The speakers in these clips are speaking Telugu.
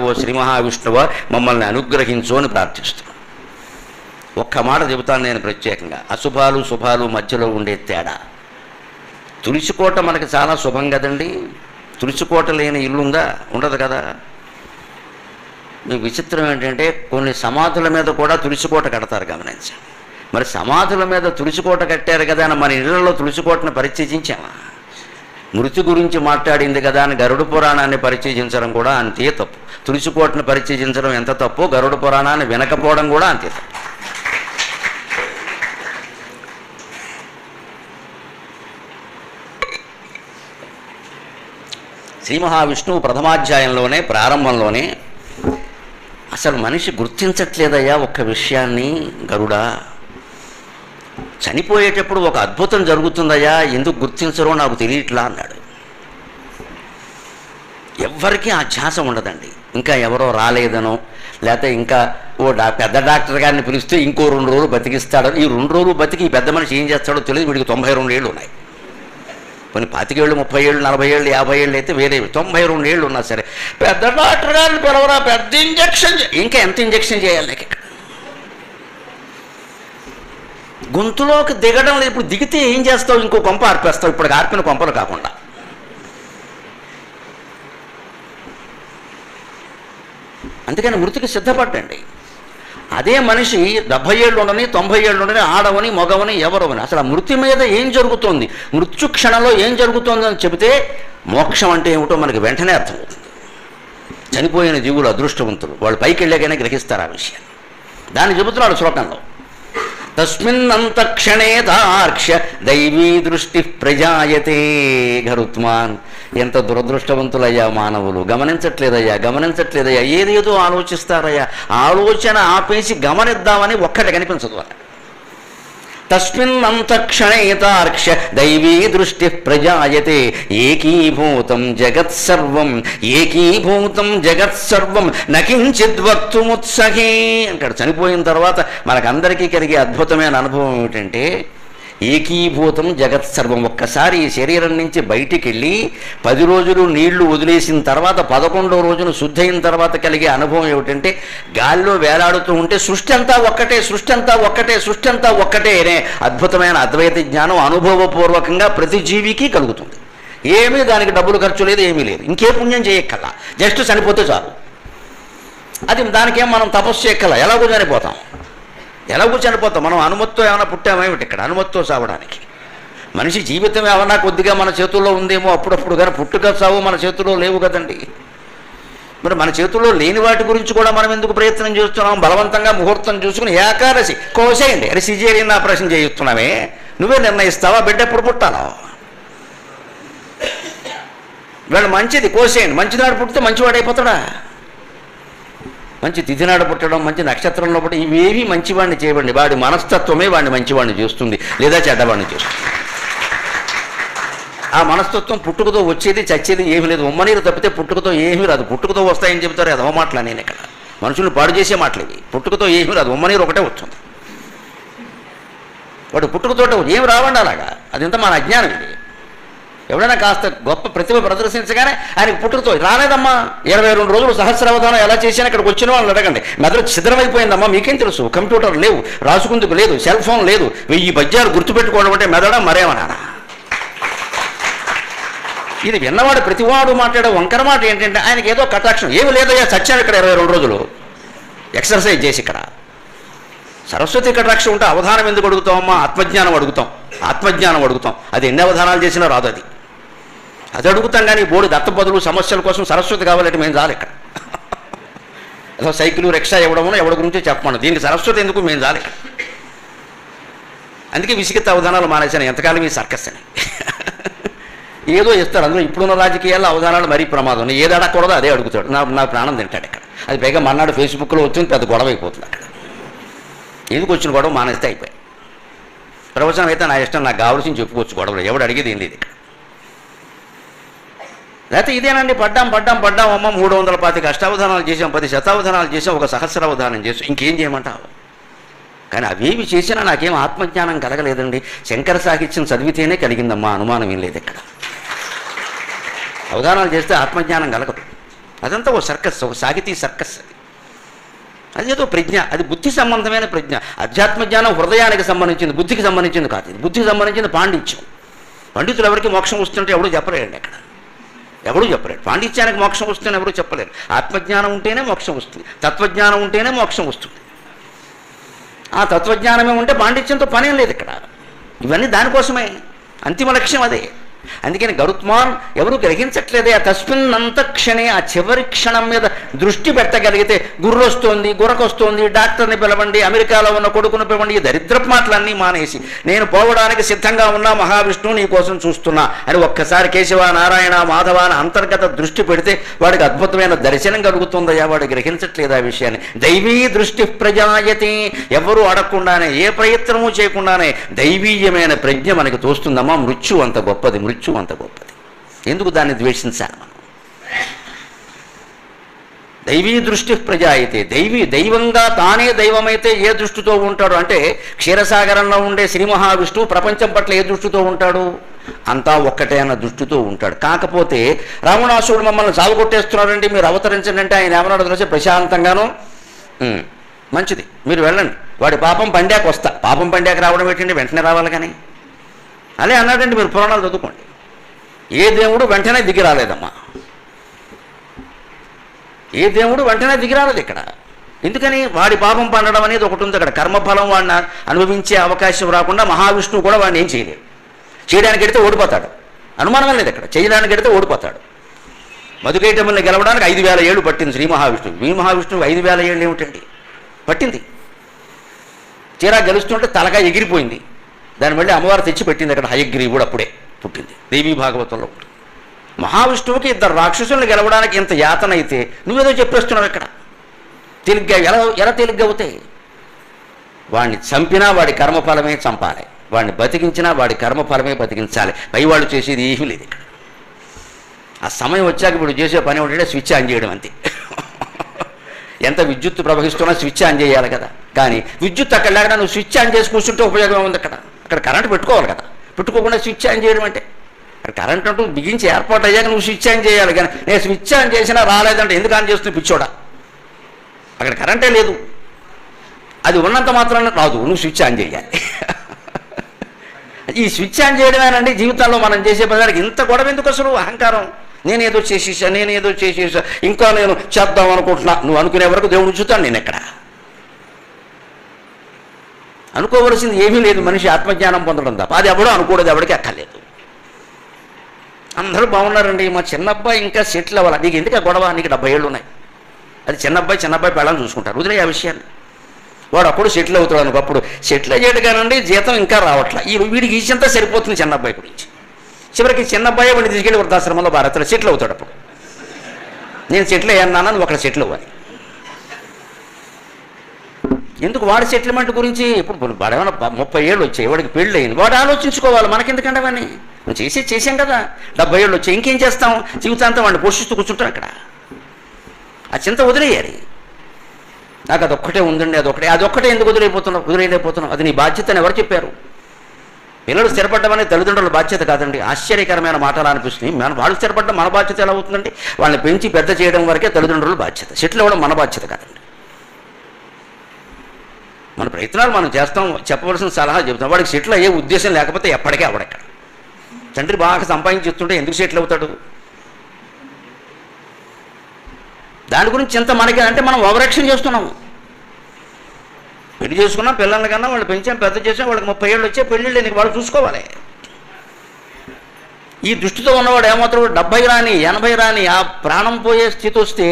ఓ శ్రీ మహావిష్ణువ మమ్మల్ని అనుగ్రహించు అని ప్రార్థిస్తున్నాను. ఒక్క మాట చెబుతాను నేను ప్రత్యేకంగా, అశుభాలు శుభాలు మధ్యలో ఉండే తేడా. తులసికోట మనకి చాలా శుభం కదండి. తులసికోట లేని ఇల్లు ఉందా? ఉండదు కదా. మీ విచిత్రం ఏంటంటే కొన్ని సమాధుల మీద కూడా తులసికోట కడతారు, గమనించండి. మరి సమాధుల మీద తులసికోట కట్టారు కదా అని మన ఇళ్లలో తులసికోటను పరిచయించామా? మృతి గురించి మాట్లాడింది కదా అని గరుడ పురాణాన్ని పరిచయించడం కూడా అంతే తప్పు. తులసికోటను పరిచయించడం ఎంత తప్పు, గరుడ పురాణాన్ని వినకపోవడం కూడా అంతే తప్పు. శ్రీ మహావిష్ణువు ప్రథమాధ్యాయంలోనే ప్రారంభంలోనే అసలు మనిషి గుర్తించట్లేదయ్యా ఒక్క విషయాన్ని, గరుడా చనిపోయేటప్పుడు ఒక అద్భుతం జరుగుతుందయ్యా, ఎందుకు గుర్తించరో నాకు తెలియట్లా అన్నాడు. ఎవ్వరికీ ఆ ధ్యాస ఉండదండి. ఇంకా ఎవరో రాలేదనో, లేకపోతే ఇంకా పెద్ద డాక్టర్ గారిని పిలిస్తే ఇంకో 2 రోజులు బతికిస్తాడని. ఈ 2 రోజులు బతికి ఈ పెద్ద మనిషి ఏం చేస్తాడో తెలియదు. వీడికి 92 ఏళ్ళు ఉన్నాయి. కొన్ని 25 ఏళ్ళు 30 ఏళ్ళు 40 ఏళ్ళు 50 ఏళ్ళు అయితే వేరే, 92 ఏళ్ళు ఉన్నా సరే పెద్ద డాక్టర్ గారిని పిలవరా, పెద్ద ఇంజక్షన్. ఇంకా ఎంత ఇంజక్షన్ చేయాలి నాకు? ఇక్కడ గొంతులోకి దిగడం లేదు. ఇప్పుడు దిగితే ఏం చేస్తావు? ఇంకో కొంప ఆర్పేస్తావు, ఇప్పుడు ఆర్పిన కొంపలు కాకుండా. అందుకని మృతికి సిద్ధపడండి. అదే మనిషి 70 ఏళ్ళు ఉండని 90 ఏళ్ళు ఉండని, ఆడవని మగవని ఎవరవని, అసలు ఆ మృతి మీద ఏం జరుగుతోంది, మృత్యు క్షణంలో ఏం జరుగుతోందని చెబితే మోక్షం అంటే ఏమిటో మనకి వెంటనే అర్థమవుతుంది. చనిపోయిన జీవులు అదృష్టవంతులు, వాళ్ళు పైకి వెళ్ళాకనే గ్రహిస్తారు ఆ విషయాన్ని. దాన్ని చెబుతున్నాడు శ్లోకంలో. తస్మిన్నంతక్షణే దార్క్ష్య దైవీ దృష్టి ప్రజాయతే. గరుత్మాన్, ఎంత దురదృష్టవంతులయ్యా మానవులు. గమనించట్లేదయ్యా, ఏదేదో ఆలోచిస్తారయ్యా. ఆలోచన ఆపేసి గమనిద్దామని ఒక్కటి కనిపించదు. తస్మిన్నంతక్షణే తార్క్ష్య దైవీ దృష్టి ప్రజాయతే. ఏకీభూతం జగత్సర్వం నకించిద్వక్తుముత్సహే అంటాడు. చనిపోయిన తర్వాత మనకందరికీ కలిగే అద్భుతమైన అనుభవం ఏమిటంటే ఏకీభూతం జగత్సర్వం. ఒక్కసారి ఈ శరీరం నుంచి బయటికి వెళ్ళి 10 రోజులు నీళ్లు వదిలేసిన తర్వాత 11వ రోజున శుద్ధి అయిన తర్వాత కలిగే అనుభవం ఏమిటంటే గాల్లో వేలాడుతూ ఉంటే సృష్టి అంతా ఒక్కటే అనే అద్భుతమైన అద్వైత జ్ఞానం అనుభవపూర్వకంగా ప్రతి జీవికి కలుగుతుంది. ఏమీ దానికి డబ్బులు ఖర్చు లేదు, ఏమీ లేదు, ఇంకే పుణ్యం చేయక్కల, జస్ట్ చనిపోతే చాలు. అది దానికేం మనం తపస్సు చేయక్కల, ఎలాగో చనిపోతాం. మనం అనుమతితో ఏమైనా పుట్టామేమిటి ఇక్కడ? అనుమతితో సావడానికి. మనిషి జీవితం ఏమన్నా కొద్దిగా మన చేతుల్లో ఉందేమో అప్పుడప్పుడు, కానీ పుట్టుక సావు మన చేతుల్లో లేవు కదండి. మరి మన చేతుల్లో లేని వాటి గురించి కూడా మనం ఎందుకు ప్రయత్నం చేస్తున్నాం? బలవంతంగా ముహూర్తం చూసుకుని ఏకాదశి కోసేయండి అని సిజేరియన్ ఆపరేషన్ చేయిస్తున్నామే. నువ్వే నిర్ణయిస్తావా బిడ్డ ఎప్పుడు పుట్టాలో? వీళ్ళు మంచిది కోసేయండి, మంచినాడు పుట్టితే మంచివాడైపోతాడా? మంచి తిథినాడు పుట్టడం, మంచి నక్షత్రంలో పుట్టడం, ఇవేవి మంచివాడిని చేయబండి. వాడి మనస్తత్వమే వాడిని మంచివాడిని చేస్తుంది, లేదా చెడ్డవాడిని చేస్తుంది. ఆ మనస్తత్వం పుట్టుకతో వచ్చేది చచ్చేది ఏమీ లేదు. ఉమ్మనీరు తప్పితే పుట్టుకతో ఏమీ రాదు. పుట్టుకతో వస్తాయని చెబుతారు, అదవ మాటలు నేను ఇక్కడ. మనుషులు పాడు చేసే మాటలు ఇవి. పుట్టుకతో ఏమీ రాదు, ఉమ్మనీరు ఒకటే వస్తుంది. వాడు పుట్టుకతో ఏమి రావండి అలాగా. అదంతా మన అజ్ఞానం ఇది. ఎవడైనా కాస్త గొప్ప ప్రతిభ ప్రదర్శించగానే ఆయనకు పుట్టుకతో రాలేదమ్మా, 22 రోజులు సహస్రావధానం ఎలా చేశాను ఇక్కడికి వచ్చిన వాళ్ళని అడగండి. మెదడు ఛిద్రమైపోయిందమ్మా, మీకేం తెలుసు? కంప్యూటర్ లేవు, రాసుకుందుకు లేదు, సెల్ ఫోన్ లేదు, 1000 పద్యాలు గుర్తుపెట్టుకోవడం అంటే మెదడా మరేమన్నా? ఇది విన్నవాడు ప్రతివాడు మాట్లాడే వంకర మాట ఏంటంటే ఆయనకి ఏదో కటాక్షం. ఏమి లేదయ్యా, చచ్చాను ఇక్కడ 22 రోజులు ఎక్సర్సైజ్ చేసి. ఇక్కడ సరస్వతి కటాక్షం ఉంటే అవధానం ఎందుకు అడుగుతామమ్మా? ఆత్మజ్ఞానం అడుగుతాం. అది ఎన్ని అవధానాలు చేసినా రాదు. అది అడుగుతాం. కానీ బోడి దత్తపదులు సమస్యల కోసం సరస్వతి కావాలంటే మేము చాలు. ఇక్కడ ఏదో సైకిల్ రిక్షా ఇవ్వడమో ఎవరి గురించి చెప్పమను, దీనికి సరస్వతి ఎందుకు? మేము చాలు ఇక్కడ. అందుకే విసిగెత్త అవధానాలు మానేశాను. ఎంతకాలం ఈ సర్కస్ అని ఏదో ఇస్తారు. అందులో ఇప్పుడున్న రాజకీయాల్లో అవధానాలు మరీ ప్రమాదం. ఏది అడగకూడదో అదే అడుగుతాడు. నా ప్రాణం తింటాడు ఇక్కడ. అది పైగా మన్నాడు ఫేస్బుక్లో వచ్చింది, పెద్ద గొడవ అయిపోతుంది అక్కడ. ఎందుకు వచ్చిన గొడవ మానేస్తే అయిపోయి. ప్రవచనం అయితే నా ఇష్టం, నాకు కావాల్సింది చెప్పుకోవచ్చు, గొడవలు ఎవడు అడిగేది ఏం లేదు ఇక్కడ. లేకపోతే ఇదేనండి పడ్డాం అమ్మ 325 అష్టావధానాలు చేసాం, 10 శతావధానాలు చేసాం, 1 సహస్రావధానం చేసాం, ఇంకేం చేయమంటావు? కానీ అవేవి చేసినా నాకేం ఆత్మజ్ఞానం కలగలేదండి. శంకర సాహిత్యం చదివితేనే కలిగిందమ్మా, అనుమానం ఏం లేదు ఇక్కడ. అవధానాలు చేస్తే ఆత్మజ్ఞానం కలగదు. అదంతా ఓ సర్కస్, ఒక సాహితీ సర్కస్. అది ఏదో ప్రజ్ఞ, అది బుద్ధి సంబంధమైన ప్రజ్ఞ. అధ్యాత్మ జ్ఞానం హృదయానికి సంబంధించింది, బుద్ధికి సంబంధించింది కాదు. ఇది బుద్ధికి సంబంధించింది పాండిత్యం. పండితులు ఎవరికి మోక్షం వస్తుంటే ఎవడూ చెప్పలేరండి అక్కడ, ఎవడూ చెప్పలేరు. పాండిత్యానికి మోక్షం వస్తుందని ఎవరూ చెప్పలేరు. ఆత్మజ్ఞానం ఉంటేనే మోక్షం వస్తుంది, తత్వజ్ఞానం ఉంటేనే మోక్షం వస్తుంది. ఆ తత్వజ్ఞానమే ఉంటే పాండిత్యంతో పనేం లేదు ఇక్కడ. ఇవన్నీ దానికోసమే, అంతిమ లక్ష్యం అదే. అందుకని గరుత్మాన్ ఎవరు గ్రహించట్లేదే. ఆ తస్మిన్నంత క్షణే, ఆ చివరి క్షణం మీద దృష్టి పెట్టగలిగితే గుర్రు వస్తోంది, గుర్రకొస్తోంది, డాక్టర్ని పిలవండి, అమెరికాలో ఉన్న కొడుకును పిలవండి, ఈ దరిద్రపు మాటలన్నీ మానేసి నేను పోవడానికి సిద్ధంగా ఉన్నా, మహావిష్ణువు నీ కోసం చూస్తున్నా అని ఒక్కసారి కేశవ నారాయణ మాధవ అని అంతర్గత దృష్టి పెడితే వాడికి అద్భుతమైన దర్శనం కలుగుతుందయ్యా. వాడు గ్రహించట్లేదు ఆ విషయాన్ని. దైవీ దృష్టి ప్రజాయతి, ఎవరు అడగకుండానే, ఏ ప్రయత్నము చేయకుండానే దైవీయమైన ప్రజ్ఞ మనకి తోస్తుందమ్మా. మృత్యు అంత గొప్పది, మృత్యు అంత గొప్పది. ఎందుకు దాన్ని ద్వేషించాలి మనం? దైవీ దృష్టి ప్రజాయితే, దైవంగా తానే దైవమైతే ఏ దృష్టితో ఉంటాడు అంటే, క్షీరసాగరంలో ఉండే శ్రీ మహావిష్ణువు ప్రపంచం పట్ల ఏ దృష్టితో ఉంటాడు? అంతా ఒక్కటే అన్న దృష్టితో ఉంటాడు. కాకపోతే రావణాసురుడు మమ్మల్ని సాగుకొట్టేస్తున్నాడండి, మీరు అవతరించండి అంటే ఆయన ఏమన్నాడు తెలిసి, ప్రశాంతంగాను మంచిది మీరు వెళ్ళండి, వాడి పాపం పండాక వస్తా. పాపం పండాక రావడం ఏంటండి, వెంటనే రావాలి కానీ అదే అన్నాడండి. మీరు పురాణాలు చదువుకోండి. ఏ దేవుడు వెంటనే దిగి రాలేదమ్మా, ఏ దేవుడు వెంటనే దిగి రాలేదు ఇక్కడ. ఎందుకని? వాడి పాపం పండడం అనేది ఒకటి ఉంది అక్కడ. కర్మఫలం వాడిని అనుభవించే అవకాశం రాకుండా మహావిష్ణువు కూడా వాడిని ఏం చేయలేడు. చేయడానికి ఎడితే ఓడిపోతాడు, అనుమానం లేదు అక్కడ. చేయడానికి ఎడితే ఓడిపోతాడు. మధుకైటముల్ని గెలవడానికి 5000 ఏళ్ళు పట్టింది శ్రీ మహావిష్ణువు. మీ మహావిష్ణువు 5000 ఏళ్ళు ఏమిటండి పట్టింది. తీరా గెలుస్తుంటే తలగా ఎగిరిపోయింది. దాన్ని మళ్ళీ అమ్మవారు తెచ్చి పెట్టింది అక్కడ. హయగ్రీవుడు అప్పుడే పుట్టింది, దేవీ భాగవతంలో ఉంటుంది. మహావిష్ణువుకి 2 రాక్షసులను గెలవడానికి ఇంత యాతన అయితే నువ్వేదో చెప్పేస్తున్నావు ఇక్కడ. తేలిగ్గా ఎలా తేలిగ్గా అవుతాయి? వాడిని చంపినా వాడి కర్మఫలమే చంపాలి, వాడిని బతికించినా వాడి కర్మఫలమే బతికించాలి. పైవాళ్ళు చేసేది ఏమీ లేదు ఇక్కడ. ఆ సమయం వచ్చాక ఇప్పుడు చేసే పని ఏంటంటే స్విచ్ ఆన్ చేయడం అంతే. ఎంత విద్యుత్ ప్రవహిస్తున్నా స్విచ్ ఆన్ చేయాలి కదా. కానీ విద్యుత్ అక్కడ లేకుండా నువ్వు స్విచ్ ఆన్ చేసి కూర్చుంటే ఉపయోగం ఉంది అక్కడ. అక్కడ కరెంట్ పెట్టుకోవాలి కదా, పెట్టుకోకుండా స్విచ్ ఆన్ చేయడం అంటే, అక్కడ కరెంట్ అంటూ బిగించి ఏర్పాటు అయ్యాక నువ్వు స్విచ్ ఆన్ చేయాలి. కానీ నేను స్విచ్ ఆన్ చేసినా రాలేదంటే ఎందుకు ఆన్ చేస్తున్నా పిచ్చోడా? అక్కడ కరెంటే లేదు, అది ఉన్నంత మాత్రాన రాదు, నువ్వు స్విచ్ ఆన్ చేయాలి. ఈ స్విచ్ ఆన్ చేయడమేనండి జీవితంలో మనం చేసే పదానికి. ఇంత గొడవ ఎందుకు అసలు? అహంకారం. నేనేదో చేసేసా, ఇంకా నేను చేద్దాం అనుకుంటున్నా. నువ్వు అనుకునే వరకు దేవుడు ఉంచుతాను నేను ఎక్కడ. అనుకోవలసింది ఏమీ లేదు, మనిషి ఆత్మజ్ఞానం పొందడం తప్ప. అది ఎవడో అనుకోవడం ఎవరికి అక్కర్లేదు. అందరూ బాగున్నారండి, మా చిన్నబ్బాయి ఇంకా సెటిల్ అవ్వాలి. నీకు ఎందుకు గొడవ? నీకు 70 ఏళ్ళు ఉన్నాయి. అది చిన్నబ్బాయి పెళ్ళని చూసుకుంటారు, వదిలే ఆ విషయాన్ని. వాడు అప్పుడు సెటిల్ అవుతాడు అనుకో. అప్పుడు సెటిల్ అయ్యాడు కానండి, జీతం ఇంకా రావట్లా. వీడికి ఈచంతా సరిపోతుంది చిన్నబ్బాయి గురించి. చివరికి చిన్నబ్బాయి వాడిని తీసుకెళ్ళి వృద్ధాశ్రమంలో భారత్లో సెటిల్ అవుతాడు. అప్పుడు నేను సెటిల్ అయ్యాను, ఒకళ్ళు సెటిల్ అవ్వాలి. ఎందుకు? వాడి సెటిల్మెంట్ గురించి ఇప్పుడు వాడు ఏమైనా 30 ఏళ్ళు వచ్చాయి, వాడికి పెళ్ళి అయింది, వాడు ఆలోచించుకోవాలి. మనకెందుకంటే వాడిని మనం చేసాం కదా. 70 ఏళ్ళు వచ్చాయి, ఇంకేం చేస్తాం? జీవితాంతం వాడిని పోషిస్తూ కూర్చుంటాం అక్కడ. ఆ చింత వదిలేయాలి. నాకు అదొక్కటే ఉందండి, అదొక్కటే ఎందుకు వదిలేయలేకపోతున్నాం? అది నీ బాధ్యత అని ఎవరు చెప్పారు? పిల్లలు స్థిరపడ్డమనే తల్లిదండ్రుల బాధ్యత కాదండి. ఆశ్చర్యకరమైన మాటలు అనిపిస్తుంది. వాళ్ళు స్థిరపడ్డం మన బాధ్యత ఎలా అవుతుందండి? వాళ్ళని పెంచి పెద్ద చేయడం వరకే తల్లిదండ్రుల బాధ్యత. సెటిల్ అవ్వడం మన బాధ్యత కాదండి. మన ప్రయత్నాలు మనం చేస్తాం, చెప్పవలసిన సలహా చెబుతాం. వాడికి సెటిల్ అయ్యే ఉద్దేశం లేకపోతే ఎప్పటికీ అవడెక్కడ. తండ్రి బాగా సంపాదించేస్తుంటే ఎందుకు సెటిల్ అవుతాడు? దాని గురించి ఎంత మనకి అంటే మనం ఓవరాక్షన్ చేస్తున్నాము. పెళ్లి చేసుకున్నాం, పిల్లల కన్నా వాళ్ళు పెంచాం, పెద్ద చేసాం, వాళ్ళకి 30 ఏళ్ళు వచ్చే పెళ్ళిళ్ళు నీకు వాళ్ళు చూసుకోవాలి. ఈ దృష్టితో ఉన్నవాడు ఏమవుతాడు? 70 రాని 80 రాని ఆ ప్రాణం పోయే స్థితి వస్తే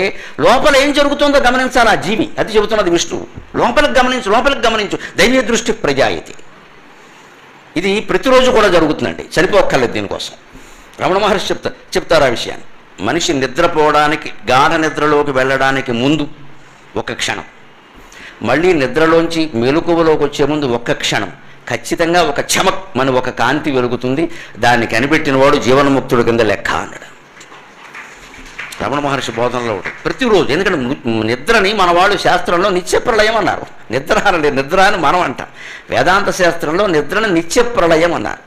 లోపల ఏం జరుగుతుందో గమనించాలి ఆ జీవి. అది చెబుతున్నది విష్ణువు. లోపలికి గమనించు. దైవీ దృష్టి ప్రజాయితి. ఇది ప్రతిరోజు కూడా జరుగుతుందండి, చనిపోక్కర్లేదు దీనికోసం. రమణ మహర్షి చెప్తారు ఆ విషయాన్ని. మనిషి నిద్రపోవడానికి, గాఢ నిద్రలోకి వెళ్ళడానికి ముందు ఒక క్షణం, మళ్ళీ నిద్రలోంచి మెలకువలోకి వచ్చే ముందు ఒక్క క్షణం, ఖచ్చితంగా ఒక చమక్ మన ఒక కాంతి వెలుగుతుంది. దాన్ని కనిపెట్టిన వాడు జీవన్ముక్తుడి కింద లెక్క అన్నాడు రమణ మహర్షి బోధనలో. ప్రతిరోజు, ఎందుకంటే నిద్రని మన వాళ్ళు శాస్త్రంలో నిత్య ప్రళయం అన్నారు. నిద్ర అని మనం అంటాం. వేదాంత శాస్త్రంలో నిద్రని నిత్య ప్రళయం అన్నారు.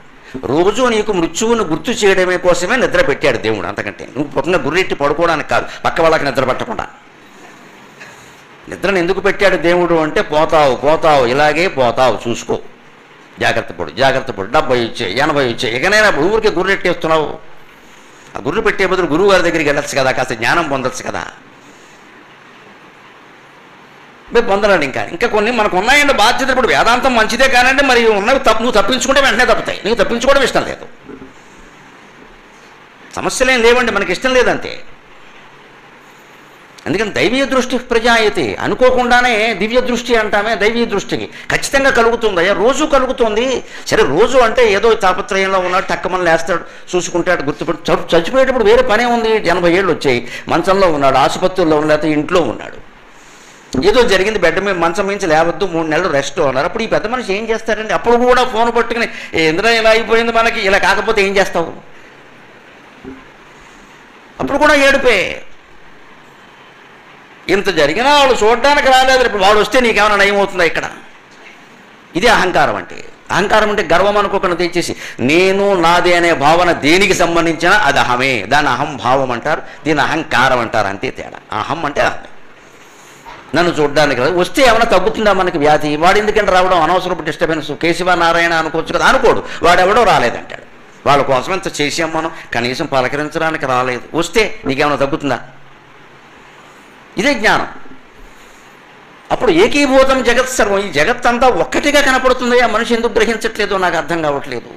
రోజు నీకు మృత్యువును గుర్తు చేయడమే కోసమే నిద్ర పెట్టాడు దేవుడు. అంతకంటే నువ్వు పక్కన గుర్రెట్టి పడుకోవడానికి కాదు, పక్క వాళ్ళకి నిద్ర పట్టకుండా. నిద్రను ఎందుకు పెట్టాడు దేవుడు అంటే, పోతావు పోతావు ఇలాగే పోతావు, చూసుకో, జాగ్రత్త పడు జాగ్రత్త పడు, 70 వచ్చాయి 80 వచ్చాయి, ఇకనైనా ఊరికే గుర్రెట్టేస్తున్నావు. ఆ గుర్రు పెట్టే బదులు గురువు గారి దగ్గరికి వెళ్ళచ్చు కదా, కాస్త జ్ఞానం పొందొచ్చు కదా. మీరు పొందలేండి. ఇంకా కొన్ని మనకు ఉన్నాయండి బాధ్యతలు. ఇప్పుడు వేదాంతం మంచిదే కానండి, మరి ఉన్నవి నువ్వు తప్పించుకుంటే వెంటనే తప్పుతాయి. నీకు తప్పించుకోవడం ఇష్టం లేదు, సమస్యలేం లేవండి, మనకి ఇష్టం లేదంతే. అందుకని దైవీయ దృష్టి ప్రజాయతి, అనుకోకుండానే దివ్య దృష్టి అంటామే. దైవీయ దృష్టికి ఖచ్చితంగా కలుగుతుంది. అయ్యా రోజు కలుగుతుంది. సరే రోజు అంటే ఏదో తాపత్రయంలో ఉన్నాడు, టక్కమని లేస్తాడు, చూసుకుంటాడు, గుర్తుపెట్టి చచ్చిపోయేటప్పుడు వేరే పనే ఉంది. 80 ఏళ్ళు వచ్చాయి, మంచంలో ఉన్నాడు, ఆసుపత్రిలో ఉన్నాడు, లేకపోతే ఇంట్లో ఉన్నాడు, ఏదో జరిగింది, బెడ్ మీద మంచం మించి లేవద్దు, 3 నెలలు రెస్ట్ అన్నారు. అప్పుడు ఈ పెద్ద మనిషి ఏం చేస్తారండి? అప్పుడు కూడా ఫోన్ పట్టుకుని ఎందులో ఇలా అయిపోయింది మనకి, ఇలా కాకపోతే ఏం చేస్తావు? అప్పుడు కూడా ఏడుపే. ఇంత జరిగినా వాళ్ళు చూడడానికి రాలేదు, ఇప్పుడు వాడు వస్తే నీకేమైనా నయం అవుతుందా? ఇక్కడ ఇదే అహంకారం అంటే. అహంకారం అంటే గర్వం అనుకోకుండా తెచ్చేసి నేను నాదే అనే భావన దేనికి సంబంధించిన అది అహమే. దాన్ని అహం భావం అంటారు, దీన్ని అహంకారం అంటారు, అంతే తేడా. అహం అంటే అహమే. నన్ను చూడడానికి రాదు, వస్తే ఏమైనా తగ్గుతుందా మనకి వ్యాధి? వాడు ఎందుకంటే రావడం అనవసరపు డిస్టర్బెన్స్. కేశవ నారాయణ అనుకోవచ్చు కదా, అనుకోడు. వాడెవడో రాలేదంటాడు. వాళ్ళ కోసం ఎంత చేసాం మనం, కనీసం పలకరించడానికి రాలేదు, వస్తే నీకేమైనా తగ్గుతుందా? ఇదే జ్ఞానం. అప్పుడు ఏకీభూతం జగత్ సర్వం, ఈ జగత్తంతా ఒక్కటిగా కనపడుతుంది. ఆ మనిషి ఎందుకు గ్రహించట్లేదో నాకు అర్థం కావట్లేదు.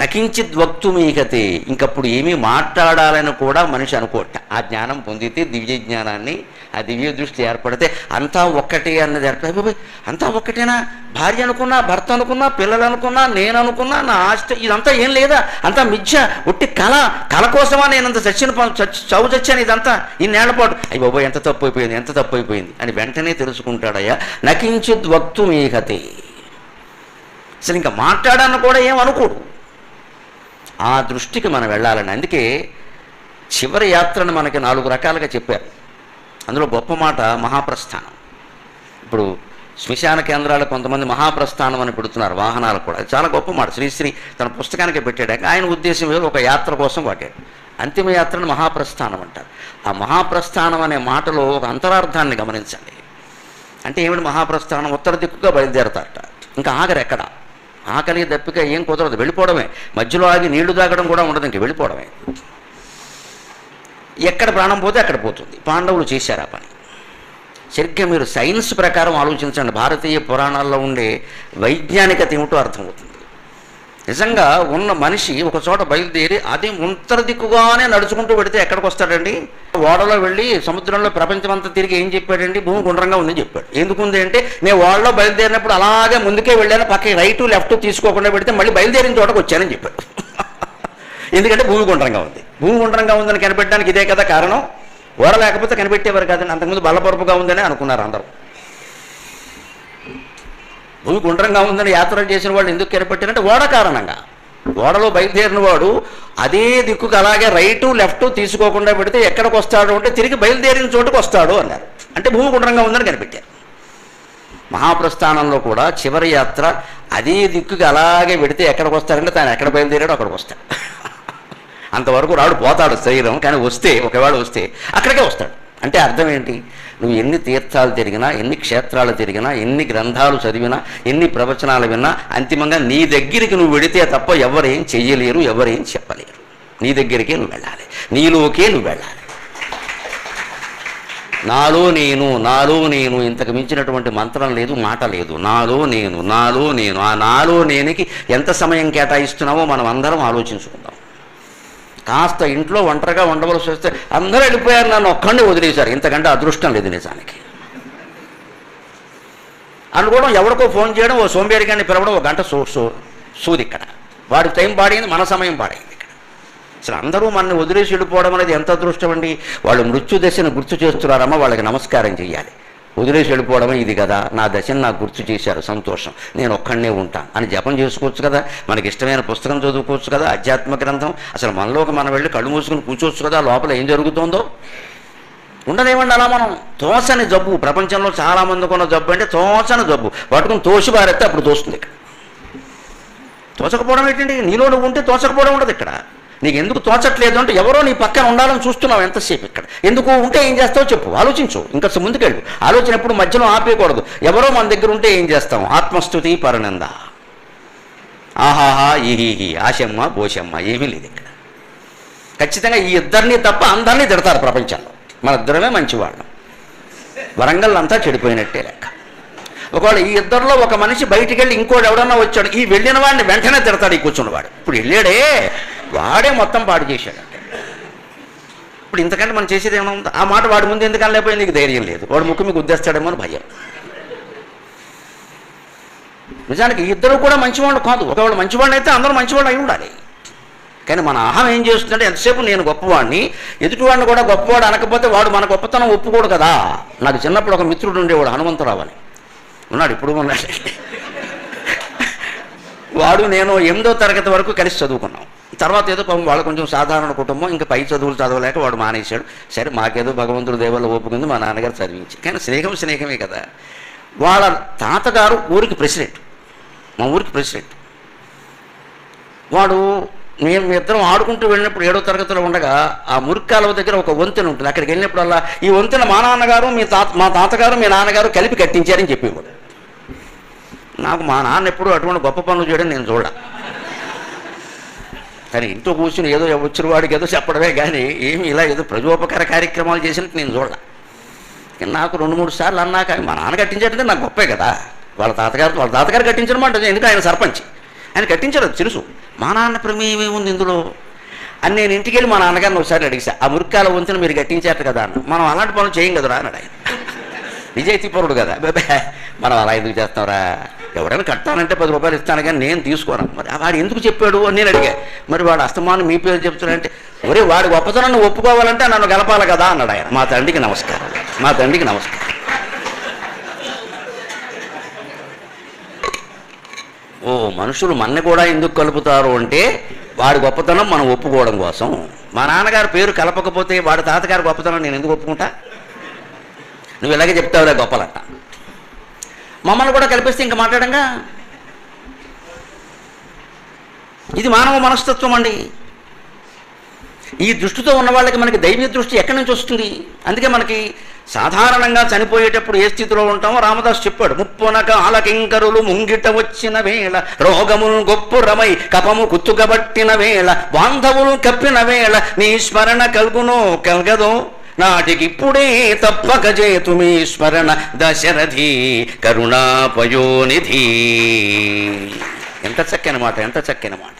నకించిత్ వక్తుమీకతే, ఇంకప్పుడు ఏమీ మాట్లాడాలని కూడా మనిషి అనుకోట. ఆ జ్ఞానం పొందితే, దివ్య జ్ఞానాన్ని, ఆ దివ్య దృష్టి ఏర్పడితే అంతా ఒక్కటే అన్నది ఏర్పడి, అంతా ఒక్కటేనా? భార్య అనుకున్నా, భర్త అనుకున్నా, పిల్లలు అనుకున్నా, నేను అనుకున్నా, నా ఆస్తి, ఇదంతా ఏం లేదా? అంతా మిథ్య, ఒట్టి కళ కోసమా నేనంత చచ్చాను ఇదంతా ఇన్నేళ్ల పాటు? అయ్యి బాబోయ్ ఎంత తప్పు అయిపోయింది, ఎంత తప్పు అయిపోయింది అని వెంటనే తెలుసుకుంటాడయ్యా. నకించిత్ వక్తుమీకతే, అసలు ఇంకా మాట్లాడాలని కూడా ఏం అనుకోడు. ఆ దృష్టికి మనం వెళ్ళాలని. అందుకే చివరి యాత్రను మనకి 4 రకాలుగా చెప్పారు. అందులో గొప్ప మాట మహాప్రస్థానం. ఇప్పుడు శ్మశాన కేంద్రాలు కొంతమంది మహాప్రస్థానం అని పెడుతున్నారు, వాహనాలు కూడా. చాలా గొప్ప మాట. శ్రీశ్రీ తన పుస్తకానికి పెట్టాడు. ఆయన ఉద్దేశం వేరు, ఒక యాత్ర కోసం వాడాడు. అంతిమ యాత్రను మహాప్రస్థానం అంటారు. ఆ మహాప్రస్థానం అనే మాటలో ఒక అంతరార్థాన్ని గమనించండి. అంటే ఏమిటి మహాప్రస్థానం? ఉత్తర దిక్కుగా బయలుదేరతారట. ఇంకా ఆగరు ఎక్కడ, ఆకలి దప్పిక ఏం కుదరదు, వెళ్ళిపోవడమే. మధ్యలో ఆగి నీళ్లు తాగడం కూడా ఉండదు, ఇంక వెళ్ళిపోవడమే. ఎక్కడ ప్రాణం పోతే అక్కడ పోతుంది. పాండవులు చేశారు ఆ పని. సరిగ్గా మీరు సైన్స్ ప్రకారం ఆలోచించండి, భారతీయ పురాణాల్లో ఉండే వైజ్ఞానికత ఏమిటో అర్థమవుతుంది. నిజంగా ఉన్న మనిషి ఒక చోట బయలుదేరి అదే ఉత్తర దిక్కుగానే నడుచుకుంటూ పెడితే ఎక్కడికి వస్తాడండి? ఓడలో వెళ్ళి సముద్రంలో ప్రపంచం అంతా తిరిగి ఏం చెప్పాడండి? భూమి గుండ్రంగా ఉందని చెప్పాడు. ఎందుకుంది అంటే, నేను ఓడలో బయలుదేరినప్పుడు అలాగే ముందుకే వెళ్ళాను, పక్కకి రైటు లెఫ్ట్ తీసుకోకుండా పెడితే మళ్ళీ బయలుదేరిన చోటకు వచ్చానని చెప్పాడు. ఎందుకంటే భూమి గుండ్రంగా ఉంది. భూమి గుండ్రంగా ఉందని కనిపెట్టడానికి ఇదే కదా కారణం. ఓడ లేకపోతే కనిపెట్టేవారు కాదండి. అంతకుముందు బల్లపరుపుగా ఉందని అనుకున్నారు అందరూ. భూమి గుండ్రంగా ఉందని యాత్ర చేసిన వాళ్ళు ఎందుకు కనిపెట్టారంటే ఓడ కారణంగా. ఓడలో బయలుదేరిన వాడు అదే దిక్కుకు అలాగే రైటు లెఫ్ట్ తీసుకోకుండా పెడితే ఎక్కడికి వస్తాడు అంటే తిరిగి బయలుదేరిన చోటుకు వస్తాడు అన్నారు. అంటే భూమి గుండ్రంగా ఉందని కనిపెట్టారు. మహాప్రస్థానంలో కూడా చివరి యాత్ర అదే దిక్కుకి అలాగే పెడితే ఎక్కడికి వస్తాడంటే తాను ఎక్కడ బయలుదేరాడో అక్కడికి వస్తాడు. అంతవరకు రాడు, పోతాడు శరీరం, కానీ వస్తే ఒకవేళ వస్తే అక్కడికే వస్తాడు. అంటే అర్థం ఏంటి? నువ్వు ఎన్ని తీర్థాలు తిరిగినా, ఎన్ని క్షేత్రాలు తిరిగినా, ఎన్ని గ్రంథాలు చదివినా, ఎన్ని ప్రవచనాలు విన్నా, అంతిమంగా నీ దగ్గరికి నువ్వు వెడితే తప్ప ఎవరేం చెయ్యలేరు, ఎవరేం చెప్పలేరు. నీ దగ్గరికే నువ్వు వెళ్ళాలి, నీలోకే నువ్వు వెళ్ళాలి. నాలో నేను, నాలో నేను, ఇంతకు మించినటువంటి మంత్రం లేదు, మాట లేదు. నాలో నేను, నాలో నేను. ఆ నాలో నేనుకి ఎంత సమయం కేటాయిస్తున్నావో మనం అందరం ఆలోచించుకుందాం. కాస్త ఇంట్లో ఒంటరిగా ఉండవలసి వస్తే అందరూ వెళ్ళిపోయారు, నన్ను ఒక్కడిని వదిలేశారు, ఇంతకంటే అదృష్టం లేదు నిజానికి. అనుకోవడం, ఎవరికో ఫోన్ చేయడం, ఓ సోంబేరిగాన్ని పిలవడం, ఒక గంట సూది ఇక్కడ. వాడి టైం పాడైంది, మన సమయం పాడైంది ఇక్కడ. అసలు అందరూ మనల్ని వదిలేసి వెళ్ళిపోవడం అనేది ఎంత అదృష్టం అండి. వాళ్ళు మృత్యు దశను గుర్తు చేస్తున్నారమ్మా, వాళ్ళకి నమస్కారం చేయాలి. వదిలేసి వెళ్ళిపోవడమే ఇది కదా, నా దశను నాకు గుర్తు చేశారు, సంతోషం, నేను ఒక్కడనే ఉంటాను అని జపం చేసుకోవచ్చు కదా, మనకి ఇష్టమైన పుస్తకం చదువుకోవచ్చు కదా, ఆధ్యాత్మ గ్రంథం. అసలు మనలోకి మనం వెళ్ళి కళ్ళు మూసుకుని కూర్చోవచ్చు కదా, లోపల ఏం జరుగుతుందో. ఉండదేమండి అలా మనం. తోసని జబ్బు, ప్రపంచంలో చాలామందికి ఉన్న జబ్బు అంటే తోసని జబ్బు. పట్టుకుని తోసి పారేస్తే అప్పుడు తోస్తుంది ఇక్కడ. తోచకపోవడం ఏంటండి? నీలో నువ్వు ఉంటే తోచకపోవడం ఉండదు. ఇక్కడ నీకు ఎందుకు తోచట్లేదు అంటే ఎవరో నీ పక్కన ఉండాలని చూస్తున్నావు ఎంతసేపు. ఇక్కడ ఎందుకు ఉంటే ఏం చేస్తావో చెప్పు, ఆలోచించు, ఇంకా ముందుకెళ్ళు. ఆలోచన ఎప్పుడు మధ్యలో ఆపేయకూడదు. ఎవరో మన దగ్గర ఉంటే ఏం చేస్తాం? ఆత్మస్తుతి పరనంద, ఆహాహా ఈహి ఆశమ్మ బోషమ్మ ఏమీ లేదు ఇక్కడ. ఖచ్చితంగా ఈ ఇద్దరిని తప్ప అందరినీ తిడతారు ప్రపంచంలో. మన ఇద్దరమే మంచివాళ్ళం, వరంగల్ అంతా చెడిపోయినట్టే లెక్క. ఒకవేళ ఈ ఇద్దరిలో ఒక మనిషి బయటికి వెళ్ళి ఇంకోటి ఎవడన్నా వచ్చాడు, ఈ వెళ్ళిన వాడిని వెంటనే తిడతాడు ఈ కూర్చున్నవాడు. ఇప్పుడు వెళ్ళాడే వాడే మొత్తం పాడు చేశాడు. ఇప్పుడు ఇంతకంటే మనం చేసేది ఏమైనా ఉందా? ఆ మాట వాడి ముందు ఎందుకని లేకపోయి నీకు ధైర్యం లేదు, వాడు ముక్కు మీకు గుద్దేస్తాడేమో అని భయం. నిజానికి ఇద్దరు కూడా మంచివాళ్ళు కాదు. ఒకవేళ మంచివాళ్ళు అయితే అందరూ మంచివాళ్ళు అయి ఉండాలి. కానీ మన అహం ఏం చేస్తుందంటే ఎంతసేపు నేను గొప్పవాడిని, ఎదుటివాడిని కూడా గొప్పవాడు అనకపోతే వాడు మన గొప్పతనం ఒప్పుకోడు కదా. నాకు చిన్నప్పుడు ఒక మిత్రుడు ఉండేవాడు, హనుమంతరావు అని ఉన్నాడు, ఇప్పుడు ఉన్నాడు. వాడు నేను 8వ తరగతి వరకు కలిసి చదువుకున్నాం. తర్వాత ఏదో పాపం వాళ్ళు కొంచెం సాధారణ కుటుంబం, ఇంకా పై చదువులు చదవలేక వాడు మానేశాడు. సరే మాకేదో భగవంతుడు దేవల్ల ఓపుకుంది, మా నాన్నగారు చదివించి. కానీ స్నేహమే కదా. వాళ్ళ తాతగారు ఊరికి ప్రెసిడెంట్, మా ఊరికి ప్రెసిడెంట్. వాడు మీ ఇద్దరం ఆడుకుంటూ వెళ్ళినప్పుడు 7వ తరగతిలో ఉండగా ఆ మురికాలువ దగ్గర ఒక వంతెన ఉంటుంది. అక్కడికి వెళ్ళినప్పుడల్లా ఈ వంతెన మా నాన్నగారు మా తాతగారు మీ నాన్నగారు కలిపి కట్టించారని చెప్పేవాడు. నాకు మా నాన్న ఎప్పుడు అటువంటి గొప్ప పనులు చేయడం నేను చూడ. కానీ ఇంట్లో కూర్చుని ఏదో వచ్చిన వాడికి ఏదో చెప్పడమే కానీ ఏమి ఇలా ఏదో ప్రజోపకార కార్యక్రమాలు చేసినట్టు నేను చూడ. నాకు 2-3 సార్లు అన్నాక మా నాన్న కట్టించారంటే నాకు గొప్పే కదా. వాళ్ళ తాతగారు కట్టించడం అంటే ఎందుకు, ఆయన సర్పంచ్, ఆయన కట్టించారు, అది తెలుసు. మా నాన్న ప్రమేయం ఏముంది ఇందులో అని నేను ఇంటికి వెళ్ళి మా నాన్నగారిని ఒకసారి అడిగిసా, ఆ మురికాల వంతున మీరు కట్టించారు కదా అన్న. మనం అలాంటి పనులు చేయం కదరా అన్నాడు ఆయన. నిజాయితీపరుడు కదా. మనం అలా ఎందుకు చేస్తాంరా, ఎవరైనా కట్టాలంటే 10 రూపాయలు ఇస్తాను కానీ నేను తీసుకోను. మరి వాడు ఎందుకు చెప్పాడు అని నేను అడిగా. మరి వాడు అస్తమానం మీ పేరు చెప్తున్నాడంటే, ఒరే వాడి గొప్పతనాన్ని ఒప్పుకోవాలంటే నన్ను గెలపాలి కదా అన్నాడు ఆయన. మా తండ్రికి నమస్కారం, మా తండ్రికి నమస్కారం. ఓ మనుషులు మన్ని కూడా ఎందుకు కలుపుతారు అంటే వాడి గొప్పతనం మనం ఒప్పుకోవడం కోసం. మా నాన్నగారి పేరు కలపకపోతే వాడి తాతగారి గొప్పతనం నేను ఎందుకు ఒప్పుకుంటా? నువ్వు ఇలాగే చెప్తావులే గొప్పలంట. మమ్మల్ని కూడా కల్పిస్తే ఇంకా మాట్లాడంగా. ఇది మానవ మనస్తత్వం అండి. ఈ దృష్టితో ఉన్న వాళ్ళకి మనకి దైవీ దృష్టి ఎక్కడి నుంచి వస్తుంది? అందుకే మనకి సాధారణంగా చనిపోయేటప్పుడు ఏ స్థితిలో ఉంటామో రామదాసు చెప్పాడు. ముప్పొనక ఆలకింకరులు ముంగిట వచ్చిన వేళ, రోగములు గొప్పురమై కపము కుత్తుకబట్టిన వేళ, బాంధవులు కప్పిన వేళ, నీ స్మరణ కల్గదో నాటికిప్పుడే తప్పక చేతుమీ స్మరణ దశరథి కరుణాపయోనిధి. ఎంత చక్కని మాట, ఎంత చక్కని మాట.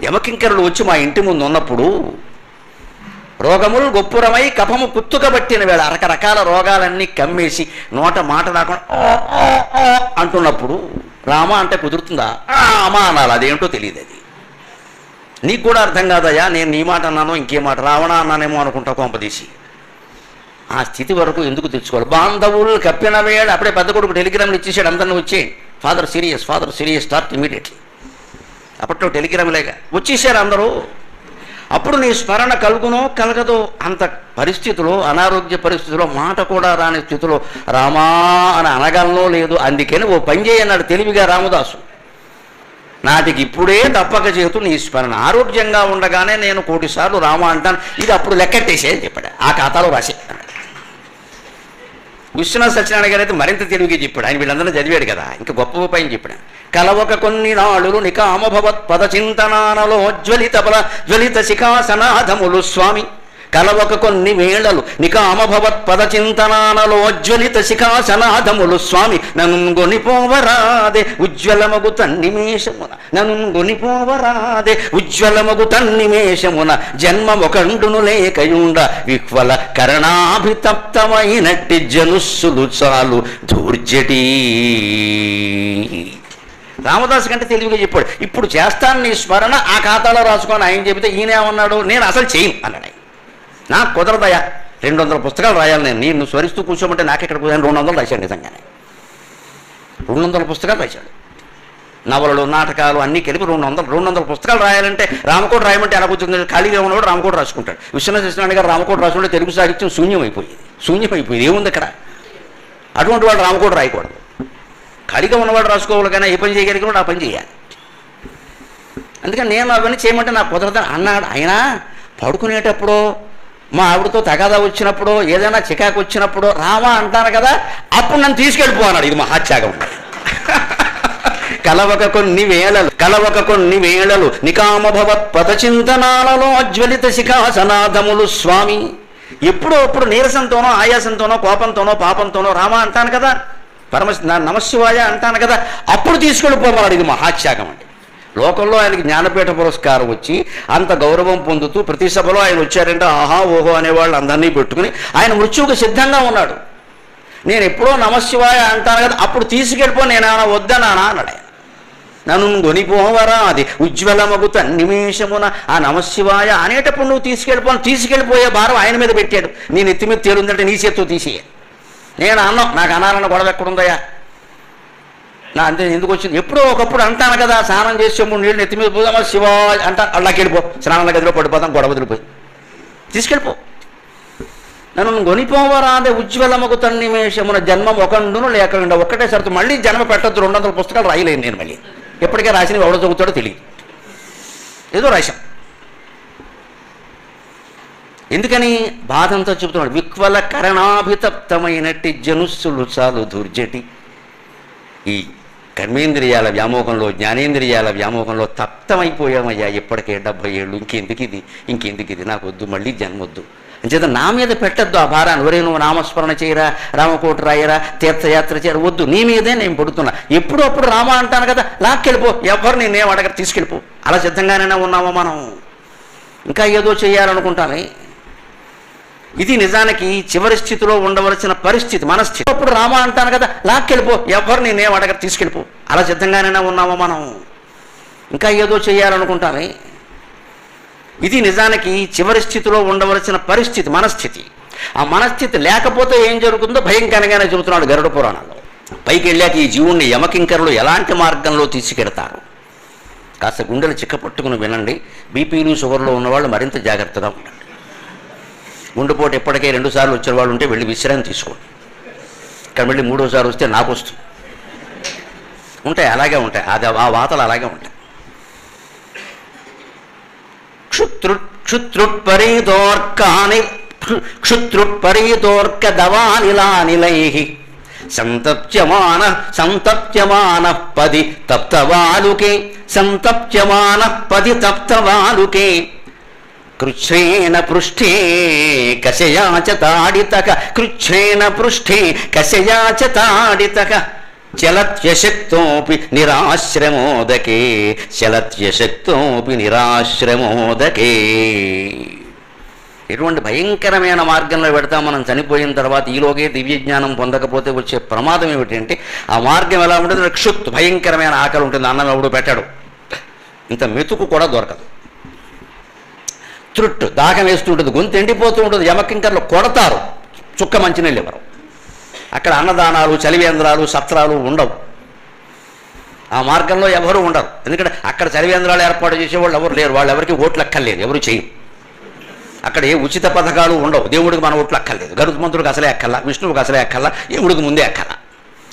యమకింకరులు వచ్చి మా ఇంటి ముందు ఉన్నప్పుడు, రోగములు గొప్పురమై కఫము కుత్తుకబట్టిన వేళ, రకరకాల రోగాలన్నీ కమ్మేసి నోట మాట రాకుండా అంటున్నప్పుడు, రామ అంటే కుదురుతుందా? అమా అనాలి. అదేంటో తెలియదు. అది నీకు కూడా అర్థం కాదయ్యా. నేను నీ మాట అన్నానో ఇంకే మాట, రావణ అన్నానేమో అనుకుంటా కొంపదీసి. ఆ స్థితి వరకు ఎందుకు తెచ్చుకోవాలి? బాంధవులు కప్పిన వేళ అప్పుడే పెద్ద కొడుకు టెలిగ్రామ్లు ఇచ్చేసాడు, అందరిని వచ్చి ఫాదర్ సీరియస్ స్టార్ట్ ఇమీడియట్లీ. అప్పట్లో టెలిగ్రామ్లేక వచ్చేసారు అందరూ. అప్పుడు నీ స్మరణ కలగదో అంత పరిస్థితిలో, అనారోగ్య పరిస్థితిలో, మాట కూడా రాని స్థితిలో రామా అని అనగలనో లేదు. అందుకని ఓ పని చేయన్నాడు తెలివిగా రామదాసు, నాటికి ఇప్పుడే తప్పక చేతు నీ స్మరణ. ఆరోగ్యంగా ఉండగానే నేను 1,000 సార్లు రామ అంటాను, ఇది అప్పుడు లెక్కట్టేసే అని చెప్పాడు. ఆ ఖాతాలో రాసే. విశ్వనాథ సత్యనారాయణ గారు అయితే మరింత తెలివిగా చెప్పాడు. ఆయన వీళ్ళందరూ చదివాడు కదా, ఇంకా గొప్ప ఉపాయం చెప్పాడు. కలవక కొన్ని నాడులు నికామభవత్ పద చింతనానలో జ్వలిత శిఖాసనాధములు స్వామి. కలవక కొన్ని వేళలు నికామభవత్ పద చింతనానలో జ్వలిత శిఖాసనాధములు స్వామి. నన్ను గొనిపోవరాదే ఉజ్వలమగు తన్నిమేషమున, నన్ను గొనిపోవరాదే ఉజ్వలమగు తన్నిమేషమున, జన్మ ఒకండును లేకయుండ విహ్వల కరణాభితప్తమైనట్టి జనుస్సులు చాలు ధూర్జటి. రామదాసు కంటే తెలివిగా చెప్పాడు. ఇప్పుడు చేస్తాను నీ స్మరణ, ఆ ఖాతాలో రాసుకొని ఆయన చెబితే ఈయనేమన్నాడు, నేను అసలు చేయను అన్నాడు. నాకు కుదరదయా, 200 పుస్తకాలు రాయాలి నేను స్మరిస్తూ కూర్చోమంటే నాకెక్కడ కుదరని 200 రాశాడు. నిజంగానే 200 పుస్తకాలు రాశాడు. నవలలు, నాటకాలు అన్నీ కలిపి 200 పుస్తకాలు రాయాలంటే రామకోట రాయమంటే ఎలా కూర్చుంది? ఖాళీగా ఉన్నవాడు రామకోట రాసుకుంటాడు. విశ్వనాథ సత్యనారాయణ గారు రామకోట రాసుకుంటే తెలుగు సాహిత్యం శూన్యమైపోయింది. ఏముంది అక్కడ? అటువంటి వాడు రామకోట రాయకూడదు. ఖాళీగా ఉన్నవాడు రాసుకోవాలి, కానీ ఏ పని చేయగలిగిన వాడు ఆ పని చేయాలి. అందుకని నేను అవన్నీ చేయమంటే నాకు కుదరదని అన్నాడు. అయినా పడుకునేటప్పుడు మా ఆవిడతో తగాదా వచ్చినప్పుడు ఏదైనా చికాకు వచ్చినప్పుడు రామా అంటాను కదా, అప్పుడు నన్ను తీసుకెళ్ళిపో అన్నాడు. ఇది మహాత్యాగం. కలవక కొన్ని వేళలు నికామభవత్ పదచింతనాలలో అజ్వలిత శిఖాసనాదములు స్వామి. ఎప్పుడో అప్పుడు నీరసంతోనో ఆయాసంతోనో కోపంతోనో పాపంతోనో రామా అంటాను కదా, నమశివాయ అంటాను కదా, అప్పుడు తీసుకెళ్ళిపోమన్నాడు. ఇది మహాత్యాగం అండి. లోకంలో ఆయనకి జ్ఞానపీఠ పురస్కారం వచ్చి అంత గౌరవం పొందుతూ ప్రతి సభలో ఆయన వచ్చారంటే ఆహా ఓహో అనేవాళ్ళు అందరినీ పెట్టుకుని ఆయన మృత్యువుకు సిద్ధంగా ఉన్నాడు. నేను ఎప్పుడో నమశివాయ అంటాను కదా, అప్పుడు తీసుకెళ్ళిపో, నేనేమైనా వద్దనానా అన్నాడు ఆయన. నన్ను గొనిపోవరా అది ఉజ్వలమగుత నిమేషమున ఆ నమశివాయ అనేటప్పుడు నువ్వు తీసుకెళ్ళిపోయే భారం ఆయన మీద పెట్టాడు. నేను ఎత్తి మీద తేలుందంటే నీ చేత్తో తీసేయ. నేను అన్నాం, నాకు అనాలన్న గొడవ ఎక్కడుందయా, నా అంతే ఎందుకు వచ్చింది. ఎప్పుడో ఒకప్పుడు అంటాను కదా, స్నానం చేసే 3 నీళ్ళు ఎత్తి మీద పోదామా శివ అంటా, అళ్ళకి వెళ్ళిపో, స్నానాల గదిలో పడిపోతాం, గొడవ వదిలిపోయి తీసుకెళ్ళిపో. నన్ను గొనిపోవరా అదే ఉజ్వలమగు తన్నిమేషమున జన్మం ఒకండును లేకుండా ఒక్కటే సరితో మళ్ళీ జన్మ పెట్టద్దు. 200 పుస్తకాలు రాయలేను నేను మళ్ళీ. ఎప్పటికే రాసినవి ఎవడో చదువుతాడో తెలియదు, ఏదో రాశాం. ఎందుకని బాధంతో చెబుతున్నాడు. విక్వల కరణాభితప్తమైనట్టి జనుస్సులు చాలు దుర్జటి. ఈ కర్మేంద్రియాల వ్యామోహంలో జ్ఞానేంద్రియాల వ్యామోహంలో తప్తమైపోయామయ్యా. ఇప్పటికే 70 ఏళ్ళు, ఇంకెందుకు ఇది నాకు వద్దు, మళ్ళీ జన్మొద్దు అంచేత నా మీద పెట్టద్దు ఆ భారాన్ని. ఒరే నువ్వు నామస్మరణ చేయరా, రామకోట రాయరా, తీర్థయాత్ర చేయరా, వద్దు, నీ మీదే నేను పడుతున్నా. ఎప్పుడో అప్పుడు రామ అంటాను కదా, లాక్కెళ్ళిపో, ఎవరు నేనేం అడగరు, తీసుకెళ్ళిపో. అలా సిద్ధంగానైనా ఉన్నామా మనం? ఇంకా ఏదో చేయాలనుకుంటానే. ఇది నిజానికి చివరి స్థితిలో ఉండవలసిన పరిస్థితి, మనస్థితి. అప్పుడు రామ అంటాను కదా, లాక్కెళ్ళిపో, ఎవరు నేనేం అడగరు, తీసుకెళ్ళిపో. అలా సిద్ధంగానైనా ఉన్నామా మనం? ఇంకా ఏదో చేయాలనుకుంటానే. ఇది నిజానికి చివరి స్థితిలో ఉండవలసిన పరిస్థితి, మనస్థితి. ఆ మనస్థితి లేకపోతే ఏం జరుగుతుందో భయంకరంగానే చెబుతున్నాడు గరుడ పురాణంలో. పైకి వెళ్ళాక ఈ జీవుణ్ణి యమకింకరులు ఎలాంటి మార్గంలో తీసుకెడతారు, కాస్త గుండెలు చిక్కపట్టుకుని వినండి. బీపీలు షుగర్లో ఉన్నవాళ్ళు మరింత జాగ్రత్తగా ఉండండి. గుండెపోటు ఎప్పటికే 2 సార్లు వచ్చిన వాళ్ళు ఉంటే వెళ్ళి విశ్రాంతి తీసుకోండి. ఇక్కడ మళ్ళీ 3వ సారి వస్తే నాకు వస్తుంది. ఉంటాయి, అలాగే ఉంటాయి, అది ఆ వాతలు అలాగే ఉంటాయి. క్షుత్రుట్పరీతోర్క దవానిలానిలైః సంతప్యమాన పది తప్తవాలుకే కృచ్ఛ్రేణ పృష్ఠే కశయాచ తాడితక చలత్యశక్తోపి నిరాశ్రమోదకే. ఎటువంటి భయంకరమైన మార్గంలో పెడతాం మనం చనిపోయిన తర్వాత. ఈలోగే దివ్యజ్ఞానం పొందకపోతే వచ్చే ప్రమాదం ఏమిటంటే ఆ మార్గం ఎలా ఉంటుంది, క్షుత్ భయంకరమైన ఆకలి ఉంటుంది, అన్నం ఎవడు పెట్టాడు, ఇంత మెతుకు కూడా దొరకదు. త్రుట్టు దాహం వేస్తుంటుంది, గొంతు ఎండిపోతూ ఉంటుంది, యమకింకర్లు కొడతారు, చుక్క మంచినీళ్ళు ఇవ్వరు. అక్కడ అన్నదానాలు, చలివేంద్రాలు, సత్రాలు ఉండవు. ఆ మార్గంలో ఎవరు ఉండరు. ఎందుకంటే అక్కడ చలివేంద్రాలు ఏర్పాటు చేసేవాళ్ళు ఎవరు లేరు, వాళ్ళు ఎవరికి ఓట్లు అక్కర్లేదు, ఎవరు చేయరు. అక్కడ ఏ ఉచిత పథకాలు ఉండవు. దేవుడికి మన ఓట్లు అక్కర్లేదు, గరుత్మంతుడికి అసలే అక్కల్లా, విష్ణువుకి అసలే అక్కల్లా, దేవుడికి ముందే అక్కల్లా.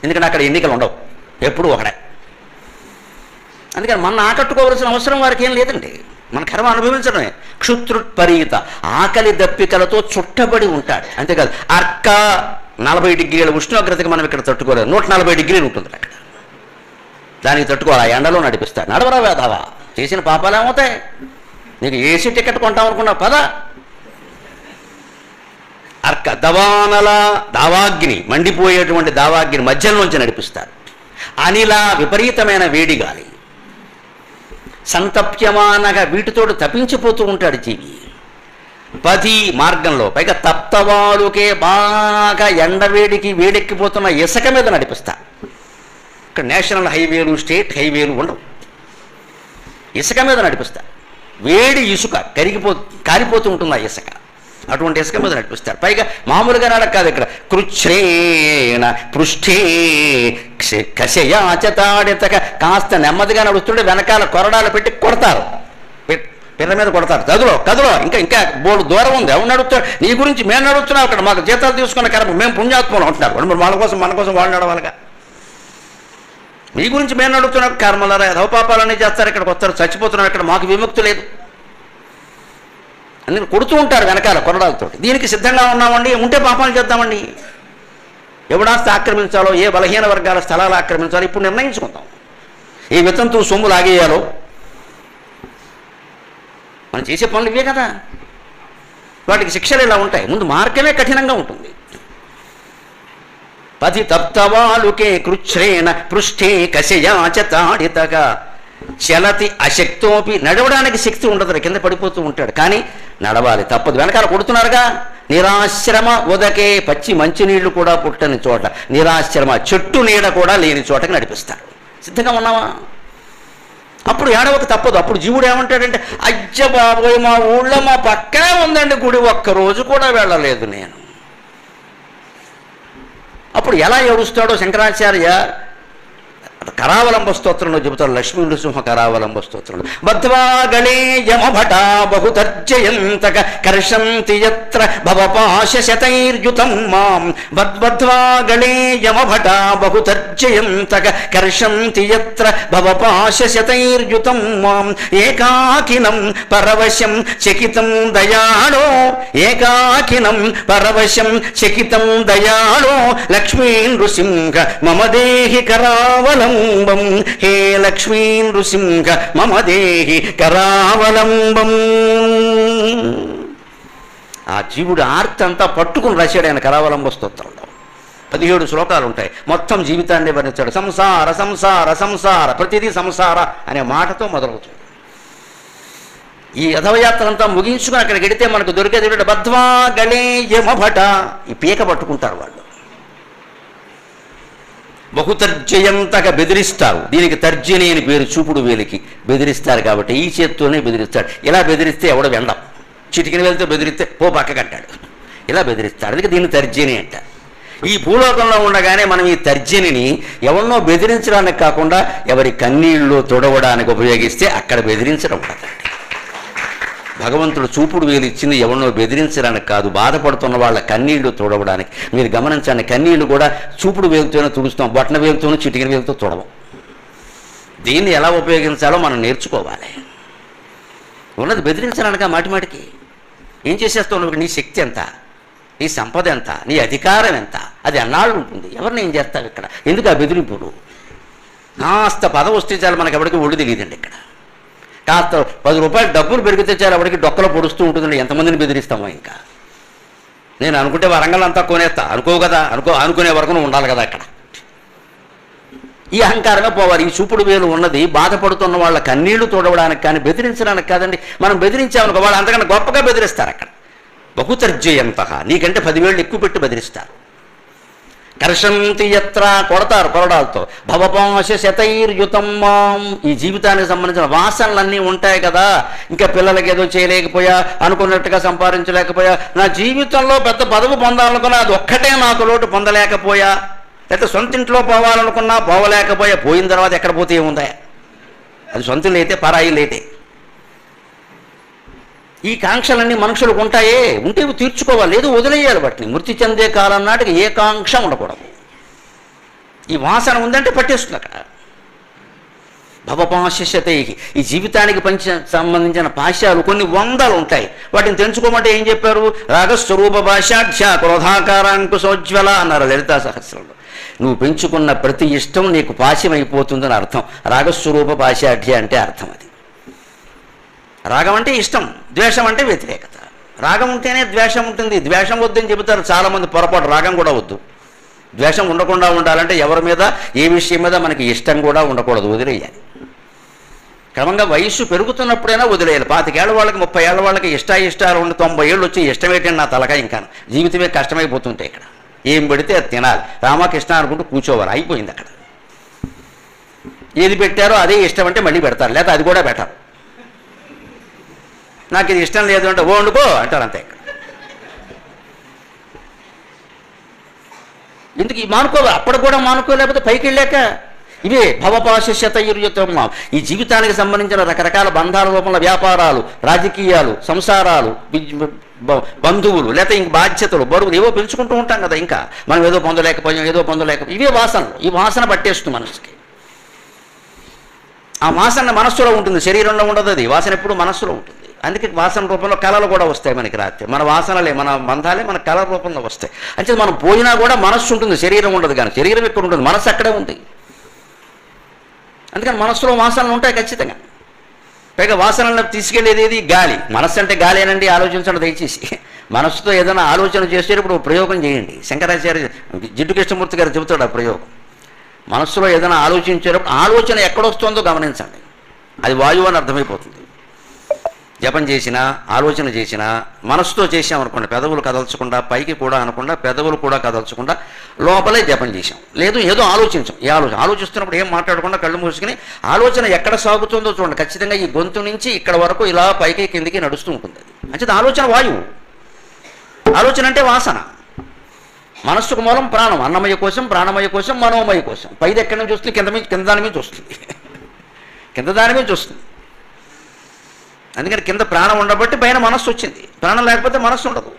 ఎందుకంటే అక్కడ ఎన్నికలు ఉండవు, ఎప్పుడూ ఒకడే. అందుకని మన ఆకట్టుకోవాల్సిన అవసరం వారికి ఏం లేదండి, మన కర్మ అనుభవించడమే. క్షుత్రుట్పరీత ఆకలి దప్పికలతో చుట్టబడి ఉంటాడు, అంతేకాదు. అర్క 40 డిగ్రీల ఉష్ణోగ్రతకి మనం ఇక్కడ తట్టుకోలేదు, 140 డిగ్రీలు ఉంటుంది అక్కడ. దానికి తట్టుకోవాలి, ఆ ఎండలో నడిపిస్తాడు. నడవరా వేదావా, చేసిన పాపాలు ఏమవుతాయి? నీకు ఏసీ టికెట్ కొంటామనుకున్నావు పదా. అర్క దావాగ్ని, మండిపోయేటువంటి దావాగ్ని మధ్యలోంచి నడిపిస్తారు. అనిల విపరీతమైన వేడి గాలి, సంతప్యమానగా వీటితోటి తప్పించిపోతూ ఉంటాడు జీవి. పది మార్గంలో పైగా తప్తవాలుకే బాగా ఎండవేడికి వేడెక్కిపోతున్న ఇసుక మీద నడిపిస్తారు. ఇక్కడ నేషనల్ హైవేలు, స్టేట్ హైవేలు ఉండవు, ఇసుక మీద నడిపిస్తారు. వేడి ఇసుక కారిపోతూ ఉంటుంది ఆ ఇసుక, అటువంటి ఇసుక మీద నడిపిస్తారు. పైగా మామూలుగా నడక కాదు, ఇక్కడ కృచ్ఛ్రేణ పృష్ఠే కశయాచ తాడితక. కాస్త నెమ్మదిగా నడుస్తుంటే వెనకాల కొరడాలు పెట్టి కొడతారు, పిల్ల మీద కొడతారు. కదులో ఇంకా బోర్డు దూరం ఉంది, ఎవరు నడుస్తాడు? నీ గురించి మేము నడుస్తున్నాం, అక్కడ మాకు జీతాలు తీసుకున్న కరెక్ట్, మేము పుణ్యాత్మలు అంటున్నారు. మన కోసం వాళ్ళు నడవాలిగా. మీ గురించి మేము అడుగుతున్నాం, కర్మలారా యథోపాపాలన్నీ చేస్తారు, ఇక్కడికి వస్తారు, చచ్చిపోతున్నాం, ఇక్కడ మాకు విముక్తి లేదు అని కొడుతూ ఉంటారు వెనకాల కొరడాలతో. దీనికి సిద్ధంగా ఉన్నామండి, ఉంటే పాపాలు చేద్దామండి. ఎవడాస్తి ఆక్రమించాలో, ఏ బలహీన వర్గాల స్థలాలు ఆక్రమించాలో ఇప్పుడు నిర్ణయించుకుందాం. ఏ వితంతు సొమ్ము లాగేయాలో మనం చేసే పనులు ఇవే కదా. వాటికి శిక్షలు ఇలా ఉంటాయి. ముందు మార్గమే కఠినంగా ఉంటుంది. పతి తప్తవాలుకే కృచ్ఛ్రేణ పృష్ఠే కశయాచతాడితగా చలతి అశక్తోపి. నడవడానికి శక్తి ఉండదు, కింద పడిపోతూ ఉంటాడు, కానీ నడవాలి, తప్పదు. వెనకాల కొడుతున్నారుగా. నిరాశ్రమ ఉదకే, పచ్చి మంచినీళ్లు కూడా పుట్టని చోట, నిరాశ్రమ చెట్టు నీడ కూడా లేని చోటకి నడిపిస్తారు. సిద్ధంగా ఉన్నావా? అప్పుడు ఏడవక తప్పదు. అప్పుడు జీవుడు ఏమంటాడంటే, అజ్జ బాబోయ్, మా ఊళ్ళో మా పక్కనే ఉందండి గుడి, ఒక్కరోజు కూడా వెళ్ళలేదు నేను. అప్పుడు ఎలా ఏడుస్తాడో శంకరాచార్య కరావలంబ స్తోత్రంలో చెబుతారు. లక్ష్మీ నృసింహ కరావలంబ స్తోత్రంలో, బద్ధ్వా గళే యమభటా బహుతర్జయంతక కర్షంతి యత్ర భవపాశశతైర్యుతం మాం. బద్ధ్వా గళే యమభటా బహుతర్జయంతక కర్షంతి యత్ర భవపాశశతైర్యుతం మాం. ఏకాకినం పరవశం చకితం దయాళో, ఏకాకినం పరవశం చకితం దయాళో లక్ష్మీ నృసింహ మమ దేహి కరావలం. హే లక్ష్మీ నృసింహ మమ దేహి కరావలంబం. ఆ జీవుడు ఆర్తి అంతా పట్టుకుని రాశాడు ఆయన కరావలంబ స్తోత్రంలో. 17 శ్లోకాలు ఉంటాయి. మొత్తం జీవితాన్ని వర్ణించాడు. సంసార సంసార సంసార, ప్రతిదీ సంసార అనే మాటతో మొదలవుతుంది. ఈ యథవయాత్ర అంతా ముగించుకుని అక్కడికి వెడితే మనకు దొరికేది బద్ధ్వా గళే యమభట. ఈ పీక పట్టుకుంటారు వాళ్ళు. బహుతర్జయంతగా బెదిరిస్తారు. దీనికి తర్జని అని పేరు, చూపుడు వేలికి బెదిరిస్తారు కాబట్టి ఈ చేత్తోనే బెదిరిస్తాడు. ఇలా బెదిరిస్తే ఎవడో వెండం, చిటికిన వేలితో బెదిరిస్తే పో పక్కకంటాడు, ఇలా బెదిరిస్తాడు. అందుకే దీన్ని తర్జని అంట. ఈ భూలోకంలో ఉండగానే మనం ఈ తర్జనిని ఎవరినో బెదిరించడానికి కాకుండా ఎవరి కన్నీళ్ళు తుడవడానికి ఉపయోగిస్తే అక్కడ బెదిరించడం ఉండదండి. భగవంతుడు చూపుడు వేలు ఇచ్చింది ఎవరినో బెదిరించడానికి కాదు, బాధపడుతున్న వాళ్ళ కన్నీళ్లు తుడవడానికి. మీరు గమనించండి, కన్నీళ్లు కూడా చూపుడు వేలుతోనే తుడుస్తాం, బొట్టన వేలుతోనూ చిటికిన వేలుతో తుడవం. దీన్ని ఎలా ఉపయోగించాలో మనం నేర్చుకోవాలి. ఉన్నది బెదిరించడానిక మాటిమాటికి. ఏం చేసేస్తావు నువ్వు? నీ శక్తి ఎంత, నీ సంపద ఎంత, నీ అధికారం ఎంత, అది అన్నాళ్ళు ఉంటుంది. ఎవరిని ఏం చేస్తావు ఇక్కడ? ఎందుకు ఆ బెదిరింపుడు? కాస్త పదవి వస్తే చాలు, మనకి ఎవరికి ఒళ్ళు తెలియదండి. ఇక్కడ కాస్త 10 రూపాయలు డబ్బులు పెరిగితే చాలు ఎవరికి డొక్కలో పొడుస్తూ ఉంటుందండి. ఎంతమందిని బెదిరిస్తామో. ఇంకా నేను అనుకుంటే వరంగల్ అంతా కొనేస్తా అనుకోవు కదా, అనుకునే వరకు ఉండాలి కదా అక్కడ. ఈ అహంకారమే పోవాలి. ఈ చూపుడు వేలు ఉన్నది బాధపడుతున్న వాళ్ళ కన్నీళ్లు తోడవడానికి కానీ బెదిరించడానికి కాదండి. మనం బెదిరించామనుకో వాళ్ళు అంతకన్నా గొప్పగా బెదిరిస్తారు. అక్కడ బహుతర్జయంత, నీకంటే 10 వేళ్ళు ఎక్కువ పెట్టి బెదిరిస్తారు. కర్షంతి యత్ర, కొడతారు కొరడాలతో. భవపాశ శతైర్యుతం మాం. ఈ జీవితానికి సంబంధించిన వాసనలన్నీ ఉంటాయి కదా. ఇంకా పిల్లలకి ఏదో చేయలేకపోయా, అనుకున్నట్టుగా సంపాదించలేకపోయా, నా జీవితంలో పెద్ద పదవి పొందాలనుకున్నా అది ఒక్కటే నాకు లోటు, పొందలేకపోయా. లేకపోతే సొంత ఇంట్లో పోవాలనుకున్నా పోవలేకపోయా. పోయిన తర్వాత ఎక్కడ పోతే ఏముందా? అది సొంత లేతే పరాయి లేతే. ఈ కాంక్షలన్నీ మనుషులకు ఉంటాయే, ఉంటే తీర్చుకోవాలి, లేదు వదిలేయాలి వాటిని. మృతి చెందే కాలం నాటికి ఏ కాంక్ష ఉండకూడదు. ఈ వాసన ఉందంటే పట్టేస్తుంది అక్కడ. భవపాశశతై, ఈ జీవితానికి సంబంధించిన పాశాలు కొన్ని 100 ఉంటాయి. వాటిని తెంచుకోమంటే ఏం చెప్పారు? రాగస్వరూప భాషాఢ్య క్రోధాకారాంకుశోజ్వల అన్నారు లలితా సహస్రంలో. నువ్వు పెంచుకున్న ప్రతి ఇష్టం నీకు పాశ్యమైపోతుందని అర్థం. రాగస్వరూప భాషాఢ్య అంటే అర్థం అది. రాగం అంటే ఇష్టం, ద్వేషం అంటే వ్యతిరేకత. రాగం ఉంటేనే ద్వేషం ఉంటుంది. ద్వేషం వద్దని చెబుతారు చాలామంది, పొరపాటు. రాగం కూడా వద్దు. ద్వేషం ఉండకుండా ఉండాలంటే ఎవరి మీద, ఏ విషయం మీద మనకి ఇష్టం కూడా ఉండకూడదు, వదిలేయాలి. క్రమంగా వయస్సు పెరుగుతున్నప్పుడైనా వదిలేయాలి. 25 ఏళ్ళ వాళ్ళకి, 30 ఏళ్ళ వాళ్ళకి ఇష్టాలు ఉండి 90 ఏళ్ళు వచ్చి ఇష్టం ఏంటంటే నా తలగా ఇంకా జీవితమే కష్టమైపోతుంటాయి. ఇక్కడ ఏం పెడితే అది తినాలి, రామకృష్ణ అనుకుంటూ కూర్చోవాలి, అయిపోయింది అక్కడ. ఏది పెట్టారో అదే ఇష్టం అంటే మళ్ళీ పెడతారు, లేకపోతే అది కూడా పెట్టారు. నాకు ఇది ఇష్టం లేదు అంటే ఓ వండుకో అంటారు, అంతే. ఎందుకు ఈ మానుకోవాలి? అప్పుడు కూడా మానుకోలేకపోతే పైకి వెళ్ళాక ఇవే భవపాశశతైర్యుతం. ఈ జీవితానికి సంబంధించిన రకరకాల బంధాల రూపంలో వ్యాపారాలు, రాజకీయాలు, సంసారాలు, బంధువులు, లేకపోతే ఇంక బాధ్యతలు, బరువులు ఏవో పెంచుకుంటూ ఉంటాం కదా. ఇంకా మనం ఏదో పొందలేకపోయాం, ఇవే వాసనలు. ఈ వాసన పట్టేస్తుంది మనసుకి. ఆ వాసన మనస్సులో ఉంటుంది, శరీరంలో ఉండదు. అది వాసన ఎప్పుడు మనస్సులో ఉంటుంది. అందుకే వాసన రూపంలో కళలు కూడా వస్తాయి మనకి రాత్రి. మన వాసనలే, మన బంధాలే మన కళల రూపంలో వస్తాయి. అంటే మనం పోయినా కూడా మనస్సు ఉంటుంది, శరీరం ఉండదు. కానీ శరీరం ఎక్కడ ఉంటుంది, మనస్సు అక్కడే ఉంది. అందుకని మనస్సులో వాసనలు ఉంటాయి ఖచ్చితంగా. పైగా వాసనలను తీసుకెళ్లేది ఏది? గాలి. మనస్సు అంటే గాలి అనండి, ఆలోచించండి దయచేసి. మనస్సుతో ఏదైనా ఆలోచన చేసేటప్పుడు ప్రయోగం చేయండి. శంకరాచార్య జిడ్డు కృష్ణమూర్తి గారు చెబుతాడు ఆ ప్రయోగం. మనస్సులో ఏదైనా ఆలోచించేటప్పుడు ఆలోచన ఎక్కడొస్తుందో గమనించండి, అది వాయువు అని అర్థమైపోతుంది. జపం చేసినా ఆలోచన చేసినా మనస్సుతో చేసామనుకోండి, పెదవులు కదల్చకుండా, పైకి కూడా అనకుండా, పెదవులు కూడా కదల్చకుండా లోపలే జపం చేసాం. లేదు ఏదో ఆలోచించాం. ఈ ఆలోచిస్తున్నప్పుడు ఏం మాట్లాడకుండా కళ్ళు మూసుకుని ఆలోచన ఎక్కడ సాగుతుందో చూడండి. ఖచ్చితంగా ఈ గొంతు నుంచి ఇక్కడ వరకు ఇలా పైకి కిందికి నడుస్తూ ఉంటుంది. అంటే ఆలోచన వాయువు. ఆలోచన అంటే వాసన. మనస్సుకు మూలం ప్రాణం. అన్నమయ కోసం, ప్రాణమయ కోసం, మనోమయ కోసం. పైది ఎక్కడి నుంచి వస్తుంది? కింద దాని మీద వస్తుంది. కింద దాని మీద వస్తుంది. అందుకని కింద ప్రాణం ఉండబట్టి పైన మనస్సు వచ్చింది. ప్రాణం లేకపోతే మనస్సు ఉండదు.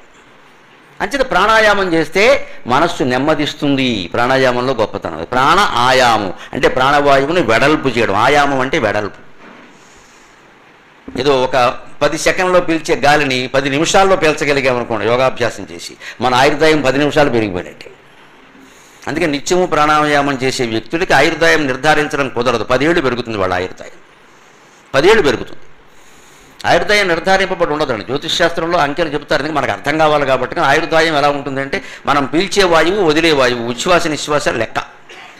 అంచేత ప్రాణాయామం చేస్తే మనస్సు నెమ్మదిస్తుంది. ప్రాణాయామంలో గొప్పతనం ప్రాణ ఆయామం అంటే ప్రాణవాయువుని వెడల్పు చేయడం. ఆయామం అంటే వెడల్పు. ఏదో ఒక 10 సెకండ్లో పీల్చే గాలిని 10 నిమిషాల్లో పీల్చగలిగామనుకోండి యోగాభ్యాసం చేసి, మన ఆయుర్దాయం 10 నిమిషాలు పెరిగిపోయినట్టే. అందుకే నిత్యము ప్రాణాయామం చేసే వ్యక్తులకి ఆయుర్దాయం నిర్ధారించడం కుదరదు. 10 ఏళ్ళు పెరుగుతుంది వాళ్ళ ఆయుర్దాయం. 10 ఏళ్ళు పెరుగుతుంది. ఆయుర్దాయం నిర్ధారింపబడి ఉండదండి. జ్యోతిష్ శాస్త్రంలో అంకెలు చెబుతారు. మనకు అర్థం కావాలి కాబట్టి. ఆయుర్దాయం ఎలా ఉంటుందంటే మనం పీల్చే వాయువు, వదిలే వాయువు, ఉచ్ఛ్వాస నిశ్వాస లెక్క.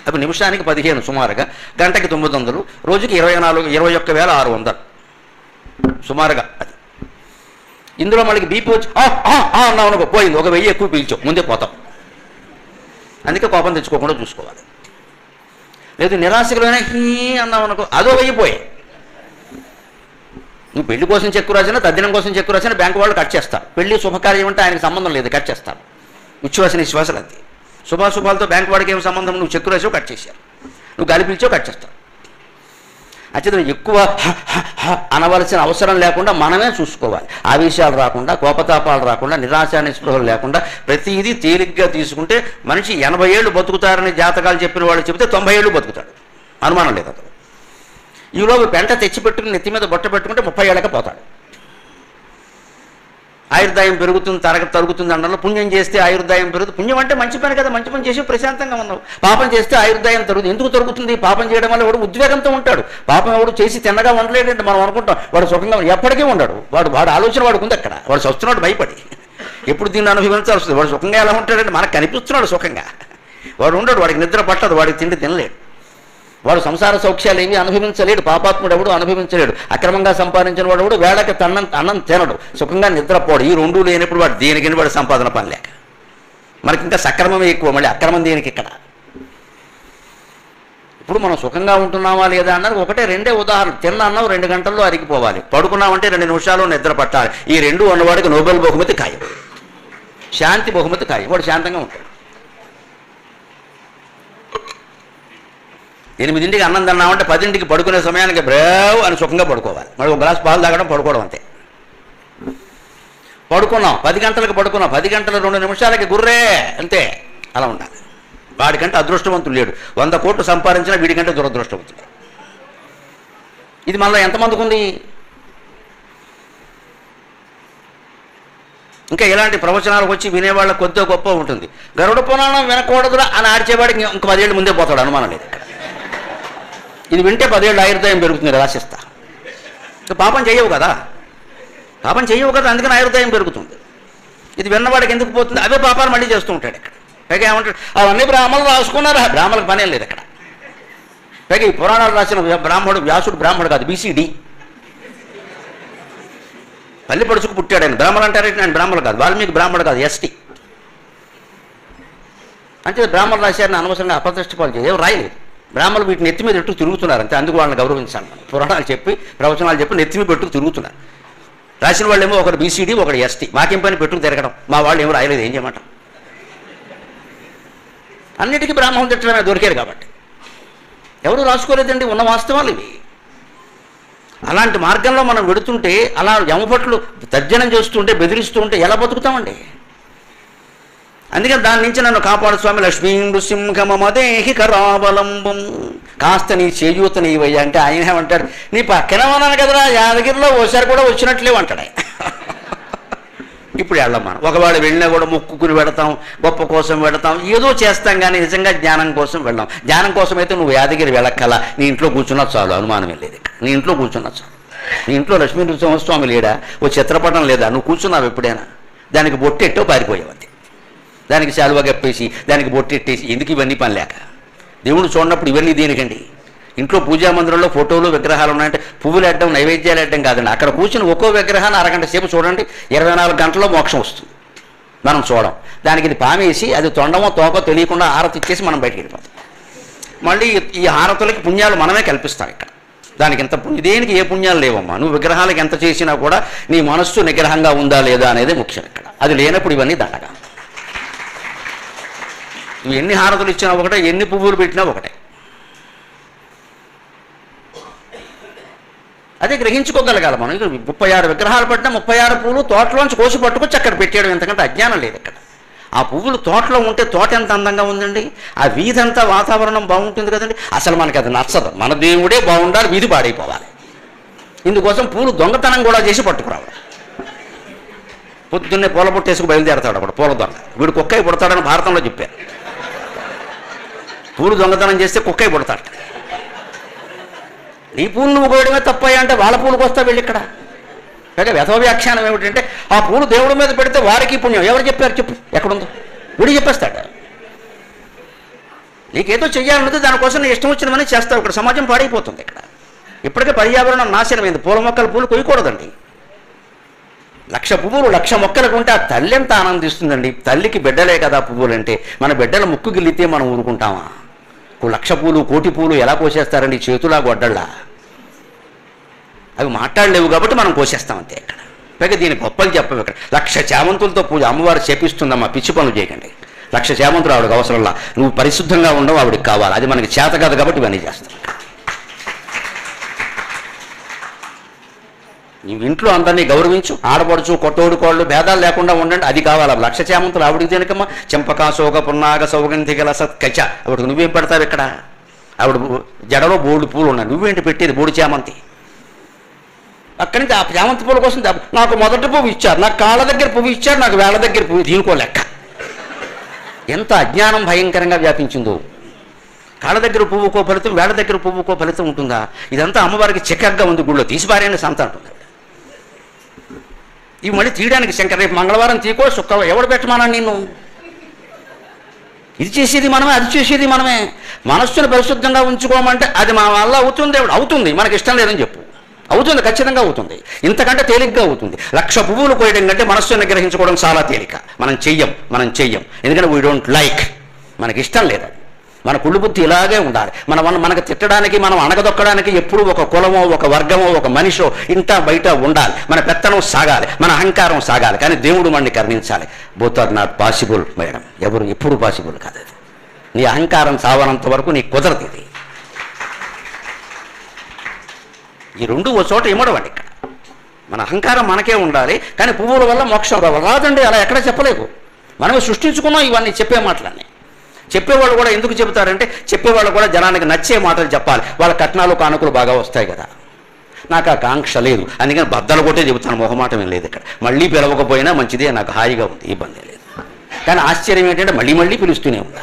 అవి నిమిషానికి 15 సుమారుగా, గంటకి 900, రోజుకి 21,600 సుమారుగా. అది ఇందులో మనకి బీపీ వచ్చి అన్నావు అనుకో, పోయింది. 1000 ఎక్కువ పీల్చావు, ముందే పోతాం. అందుకే కోపం తెచ్చుకోకుండా చూసుకోవాలి. లేదు నిరాశకులైనా హీ అన్నావు అనుకో, అదో 1000 పోయాయి. నువ్వు పెళ్లి కోసం చెక్కు రాసినా, తద్దినం కోసం చెక్కు రాసినా బ్యాంకు వాళ్ళు కట్ చేస్తారు. పెళ్లి శుభకార్యం అంటే ఆయనకు సంబంధం లేదు, కట్ చేస్తారు. ఉచ్ఛ్వాస నిశ్వాసాలు అంతే. శుభాశుభాలతో బ్యాంకు వాడికి ఏం సంబంధం? నువ్వు చెక్కు రాసావు, కట్ చేశారు. నువ్వు గాలి పీల్చావు, కట్ చేస్తారు. అంటే ఎక్కువ అనవలసిన అవసరం లేకుండా మనమే చూసుకోవాలి. ఆవేశాలు రాకుండా, కోపతాపాలు రాకుండా, నిరాశ నిస్పృహలు లేకుండా ప్రతిదీ తేలిగ్గా తీసుకుంటే మనిషి 80 ఏళ్ళు బతుకుతారని జాతకాలు చెప్పిన వాళ్ళు చెబితే 90 ఏళ్ళు బతుకుతాడు. అనుమానం లేదు. అతను ఈలోపు పెంట తెచ్చిపెట్టుకుని నెత్తి మీద బొట్ట పెట్టుకుంటే 30 ఏళ్ళకి పోతాడు. ఆయుర్దాయం పెరుగుతుంది, తరుగుతుంది అనడంలో పుణ్యం చేస్తే ఆయుర్దాయం పెరుగుతుంది. పుణ్యం అంటే మంచి పని కదా, మంచి పని చేసి ప్రశాంతంగా ఉన్నావు. పాపం చేస్తే ఆయుర్దాయం తరుగుతుంది. ఎందుకు తరుగుతుంది? పాపం చేయడం వల్ల వాడు ఉద్వేగంతో ఉంటాడు. పాపం ఎవడు చేసి తిన్నగా ఉండలేడంటే మనం అనుకుంటాం. వాడు సుఖంగా ఎప్పటికీ ఉండడు. వాడు ఆలోచన వాడికి ఉంది అక్కడ. వాడు చస్తున్నాడు భయపడి. ఎప్పుడు దీన్ని అనుభవించాల్సి వస్తుంది. వాడు సుఖంగా ఎలా ఉంటాడంటే మనకు కనిపిస్తున్నాడు సుఖంగా. వాడు ఉండడు, వాడికి నిద్ర పట్టదు, వాడికి తిండి తినలేడు, వాడు సంసార సౌఖ్యాలు ఏమీ అనుభవించలేడు. పాపాత్ముడు ఎవడు అనుభవించలేడు. అక్రమంగా సంపాదించిన వాడు ఎవడు వేళకి అన్నం తినడు, సుఖంగా నిద్రపోడు. ఈ రెండూ లేనప్పుడు వాడు దేనికని వాడు సంపాదన పని లేక. మనకి ఇంకా సక్రమమే ఎక్కువ, మళ్ళీ అక్రమం దేనికి ఇక్కడ. ఇప్పుడు మనం సుఖంగా ఉంటున్నామా లేదా అన్నారు ఒకటే, రెండే ఉదాహరణ. తిన్న అన్నం 2 గంటల్లో అరిగిపోవాలి, పడుకున్నామంటే 2 నిమిషాల్లో నిద్ర పట్టాలి. ఈ 2 ఉన్నవాడికి నోబెల్ బహుమతి ఖాయం, శాంతి బహుమతి ఖాయం. వాడు శాంతంగా ఉంటాడు. 8ంటికి అన్నం తిన్నామంటే 10ంటికి పడుకునే సమయానికి బ్రేవ్ అని సుఖంగా పడుకోవాలి. మరి ఒక గ్లాస్ పాలు తాగడం, పడుకోవడం అంతే. పడుకున్నాం 10 గంటలకు పడుకున్నాం, 10 గంటల 2 నిమిషాలకి గుర్రే అంతే. అలా ఉండాలి. వాడికంటే అదృష్టవంతుడు లేడు. 100 కోట్లు సంపాదించినా వీడికంటే దురదృష్టవంతుడు. ఇది మనలో ఎంతమందికి ఉంది? ఇంకా ఇలాంటి ప్రవచనాలకు వచ్చి వినేవాళ్ళ కొద్దిగా గొప్ప ఉంటుంది. గరుడ పురాణం వినకూడదురా అని ఆడిచేవాడికి ఇంక 10 ఏళ్ళు ముందే పోతాడు, అనుమానం లేదు. ఇది వింటే 10 ఏళ్ళు ఆయుర్దాయం పెరుగుతుంది, రాసిస్తా. పాపం చేయవు కదా, అందుకని ఆయుర్దాయం పెరుగుతుంది. ఇది విన్నవాడికి ఎందుకు పోతుంది? అవే పాపాలు మళ్ళీ చేస్తూ ఉంటాడు ఇక్కడ. పైగా ఏమంటాడు, అవన్నీ బ్రాహ్మణులు రాసుకున్నారా? బ్రాహ్మణులకు పనేం లేదు అక్కడ. పైగా ఈ పురాణాలు రాసిన వ్యాసుడు బ్రాహ్మణుడు కాదు, బీసీడీ. పల్లి పడుచుకు పుట్టాడు ఆయన. బ్రాహ్మణులు అంటారేంటి? ఆయన బ్రాహ్మణులు కాదు. వాల్మీకి బ్రాహ్మణుడు కాదు, ఎస్టీ. అంటే బ్రాహ్మణులు రాశారని అనవసరంగా అపదృష్టి పాలు చేయవు, రాయలేదు. బ్రాహ్మణులు వీటిని నెత్తి మీద పెట్టుకు తిరుగుతున్నారు అంతే. అందుకు వాళ్ళని గౌరవించాలి. పురాణాలు చెప్పి ప్రవచనాలు చెప్పి నెత్తి మీద పెట్టుకు తిరుగుతున్నారు. రాసిన వాళ్ళు ఏమో ఒకటి బీసీడీ, ఒకటి ఎస్టీ. మాకేం పని పెట్టుకు తిరగడం? మా వాళ్ళు ఏమో రాయలేదు, ఏం చేయమంటాం? అన్నిటికీ బ్రాహ్మణులు తిట్టడమే దొరికారు కాబట్టి. ఎవరు రాసుకోలేదండి, ఉన్న వాస్తవాలు ఇవి. అలాంటి మార్గంలో మనం వెడుతుంటే, అలా యమపట్లు తర్జనం చేస్తుంటే, బెదిరిస్తూ ఉంటే ఎలా బతుకుతామండి? అందుకని దాని నుంచి నన్ను కాపాడు స్వామి. లక్ష్మీ నృసింహమదేహి కరావలంబం. కాస్త నీ చేయూత నీవయ్యా అంటే ఆయన ఏమంటాడు, నీ పక్కనే ఉన్నాను కదరా, యాదగిరిలో ఓసారి కూడా వచ్చినట్లేవు అంటాడు. ఇప్పుడు వెళ్ళం మనం. ఒకవేళ వెళ్ళినా కూడా మొక్కుకుని పెడతాం, గొప్ప కోసం పెడతాం, ఏదో చేస్తాం, కానీ నిజంగా జ్ఞానం కోసం వెళ్ళాం. జ్ఞానం కోసం అయితే నువ్వు యాదగిరి వెళ్ళక్కల, నీ ఇంట్లో కూర్చున్నా చాలు, అనుమానం వెళ్ళేది. నీ ఇంట్లో కూర్చున్నా చాలు. నీ ఇంట్లో లక్ష్మీ నృసింహస్వామి లేడా, ఓ చిత్రపటం లేదా, నువ్వు కూర్చున్నావు ఎప్పుడైనా, దానికి బొట్టెట్టో పారిపోయావు అంతే. దానికి శాలువ కప్పేసి దానికి బొట్టెట్టేసి ఎందుకు ఇవన్నీ పని లేక? దేవుడు చూడనప్పుడు ఇవన్నీ దేనికండి? ఇంట్లో పూజా మందిరంలో ఫోటోలు విగ్రహాలు ఉన్నాయంటే పువ్వులు వేయడం, నైవేద్యాలు వేయడం కాదండి. అక్కడ కూర్చుని ఒక్కో విగ్రహాన్ని అరగంట సేపు చూడండి, 24 గంటల్లో మోక్షం వస్తుంది. మనం చూడం. దానికి ఇది పామేసి అది తొండమో తోకో తెలియకుండా హారతి ఇచ్చేసి మనం బయటికి వెళ్ళిపోతాం. మళ్ళీ ఈ హారతులకి పుణ్యాలు మనమే కల్పిస్తాం. ఇక్కడ దానికి ఎంత దేనికి ఏ పుణ్యాలు లేవమ్మా. నువ్వు విగ్రహాలకు ఎంత చేసినా కూడా నీ మనస్సు నిగ్రహంగా ఉందా లేదా అనేది ముఖ్యం. ఇక్కడ అది లేనప్పుడు ఇవన్నీ దండగా. నువ్వు ఎన్ని హారతులు ఇచ్చినా ఒకటే, ఎన్ని పువ్వులు పెట్టినా ఒకటే. అదే గ్రహించుకోగలగాలి మనం. 36 విగ్రహాలు పట్టినా 36 పువ్వులు తోటలోంచి కోసి పట్టుకొచ్చి అక్కడ పెట్టేయడం ఎంతకంటే అజ్ఞానం లేదు ఇక్కడ. ఆ పువ్వులు తోటలో ఉంటే తోట ఎంత అందంగా ఉందండి, ఆ వీధంతా వాతావరణం బాగుంటుంది కదండి. అసలు మనకి అది నచ్చదు. మన దేవుడే బాగుండాలి, వీధి పాడైపోవాలి. ఇందుకోసం పూలు దొంగతనం కూడా చేసి పట్టుకురావాలి. పొద్దున్నే పూల పుట్టేసుకు బయలుదేరతాడు అప్పుడు పూల దొంగ. వీడు కుక్కై పుడతాడని భారతంలో చెప్పారు. పూలు దొంగతనం చేస్తే కుక్కై పుడతాడు. నీ పూలు నువ్వు కోయడమే తప్పయ్యా అంటే వాళ్ళ పూలకు వస్తా వెళ్ళి ఇక్కడ. పైగా వ్యథో వ్యాఖ్యానం ఏమిటంటే ఆ పూలు దేవుడి మీద పెడితే వారికి పుణ్యం. ఎవరు చెప్పారు చెప్పు, ఎక్కడుందో? వీడు చెప్పేస్తాడు. నీకేదో చెయ్యాలన్నది దానికోసం నీ ఇష్టం వచ్చినవని చేస్తావు. ఇక్కడ సమాజం పాడైపోతుంది. ఇక్కడ ఇప్పటికే పర్యావరణం నాశనమైంది. పూల మొక్కలు పూలు కొయ్యకూడదండి. 1,00,000 పువ్వులు 1,00,000 మొక్కలకు ఉంటే ఆ తల్లి ఎంత ఆనందిస్తుందండి. తల్లికి బిడ్డలే కదా పువ్వులు అంటే. మన బిడ్డల ముక్కు గిల్లితే మనం ఊరుకుంటామా? 1,00,000 పూలు 1,00,000 పూలు ఎలా కోసేస్తారండి? చేతులా గొడ్డళ్ళ. అవి మాట్లాడలేవు కాబట్టి మనం కోసేస్తాం అంతే. ఇక్కడ పైగా దీని గొప్పలు చెప్పవు. ఇక్కడ 1,00,000 చామంతులతో పూజ అమ్మవారు చేపిస్తుందమ్మా. పిచ్చి పనులు చేయకండి. 1,00,000 చామంతులు ఆవిడకి అవసరంలా. నువ్వు పరిశుద్ధంగా ఉండవు, ఆవిడకి కావాలి. అది మనకి చేత కాదు కాబట్టి ఇవన్నీ చేస్తాం. నువ్వు ఇంట్లో అందరినీ గౌరవించు, ఆడపడుచు కొట్టోడు కోళ్ళు భేదాలు లేకుండా ఉండండి. అది కావాలి. 1,00,000 చామంతులు ఆవిడికి దేనికమ్మా? చెంపక సోగ పున్నాగ సౌగంధిగల సత్కచ. ఆవిడకి నువ్వేం పెడతావు ఇక్కడ? ఆవిడ జడలో బోర్డు పూలు ఉన్నాయి, నువ్వేంటి పెట్టేది? బోర్డు చామంతి. అక్కడి నుంచి ఆ చామంతి పూల కోసం నాకు మొదటి పువ్వు ఇచ్చారు, నాకు కాళ్ళ దగ్గర పువ్వు ఇచ్చారు, నాకు వేళ్ళ దగ్గర పువ్వు. దీనికో లెక్క. ఎంత అజ్ఞానం భయంకరంగా వ్యాపించిందో. కాళ్ళ దగ్గర పువ్వుకో ఫలితం, వేళ్ళ దగ్గర పువ్వుకో ఫలితం ఉంటుందా? ఇదంతా అమ్మవారికి చిక్కగా ఉంది. గుళ్ళో తీసిపారేని సంత అంటుంది. ఇవి మళ్ళీ తీయడానికి శంకర్ రేపు మంగళవారం తీకో శుక్రవారం ఎవడు పెట్టమన్నాను నిన్ను? ఇది చేసేది మనమే, అది చేసేది మనమే. మనస్సును పరిశుద్ధంగా ఉంచుకోమంటే అది మన వల్ల అవుతుంది. అవుతుంది, మనకి ఇష్టం లేదని చెప్పు. అవుతుంది, ఖచ్చితంగా అవుతుంది. ఇంతకంటే తేలిగ్గా అవుతుంది. 1,00,000 పువ్వులు కోయడం కంటే మనస్సును గ్రహించుకోవడం చాలా తేలిక. మనం చెయ్యం. ఎందుకంటే వీ డోంట్ లైక్. మనకి ఇష్టం లేదు. మన కుళ్ళు బుద్ధి ఇలాగే ఉండాలి. మనకు తిట్టడానికి, మనం అణగదొక్కడానికి ఎప్పుడూ ఒక కులమో, ఒక వర్గమో, ఒక మనిషో ఇంట బయట ఉండాలి. మన పెత్తనం సాగాలి, మన అహంకారం సాగాలి. కానీ దేవుడు మనని కరుణించాలి. Both are not possible madam. ఎప్పుడు పాసిబుల్ కాదు అది. నీ అహంకారం సావనంత వరకు నీకు కుదరదు. ఇది ఈ రెండు ఓ చోట ఇమ్మడవండి. ఇక్కడ మన అహంకారం మనకే ఉండాలి. కానీ పువ్వుల వల్ల మోక్షం రాదండి. అలా ఎక్కడ చెప్పలేవు. మనమే సృష్టించుకున్నాం ఇవన్నీ చెప్పే మాటలన్నీ. చెప్పేవాళ్ళు కూడా ఎందుకు చెబుతారంటే చెప్పేవాళ్ళు కూడా జనానికి నచ్చే మాటలు చెప్పాలి. వాళ్ళ కట్నాలు కానుకలు బాగా వస్తాయి కదా. నాకు ఆ కాంక్ష లేదు, అందుకని బద్దలు కొట్టే చెబుతాను. మొహమాటం ఏం లేదు ఇక్కడ. మళ్ళీ పిలవకపోయినా మంచిదే, నాకు హాయిగా ఉంది, ఇబ్బంది లేదు. కానీ ఆశ్చర్యం ఏంటంటే మళ్ళీ పిలుస్తూనే ఉంటా.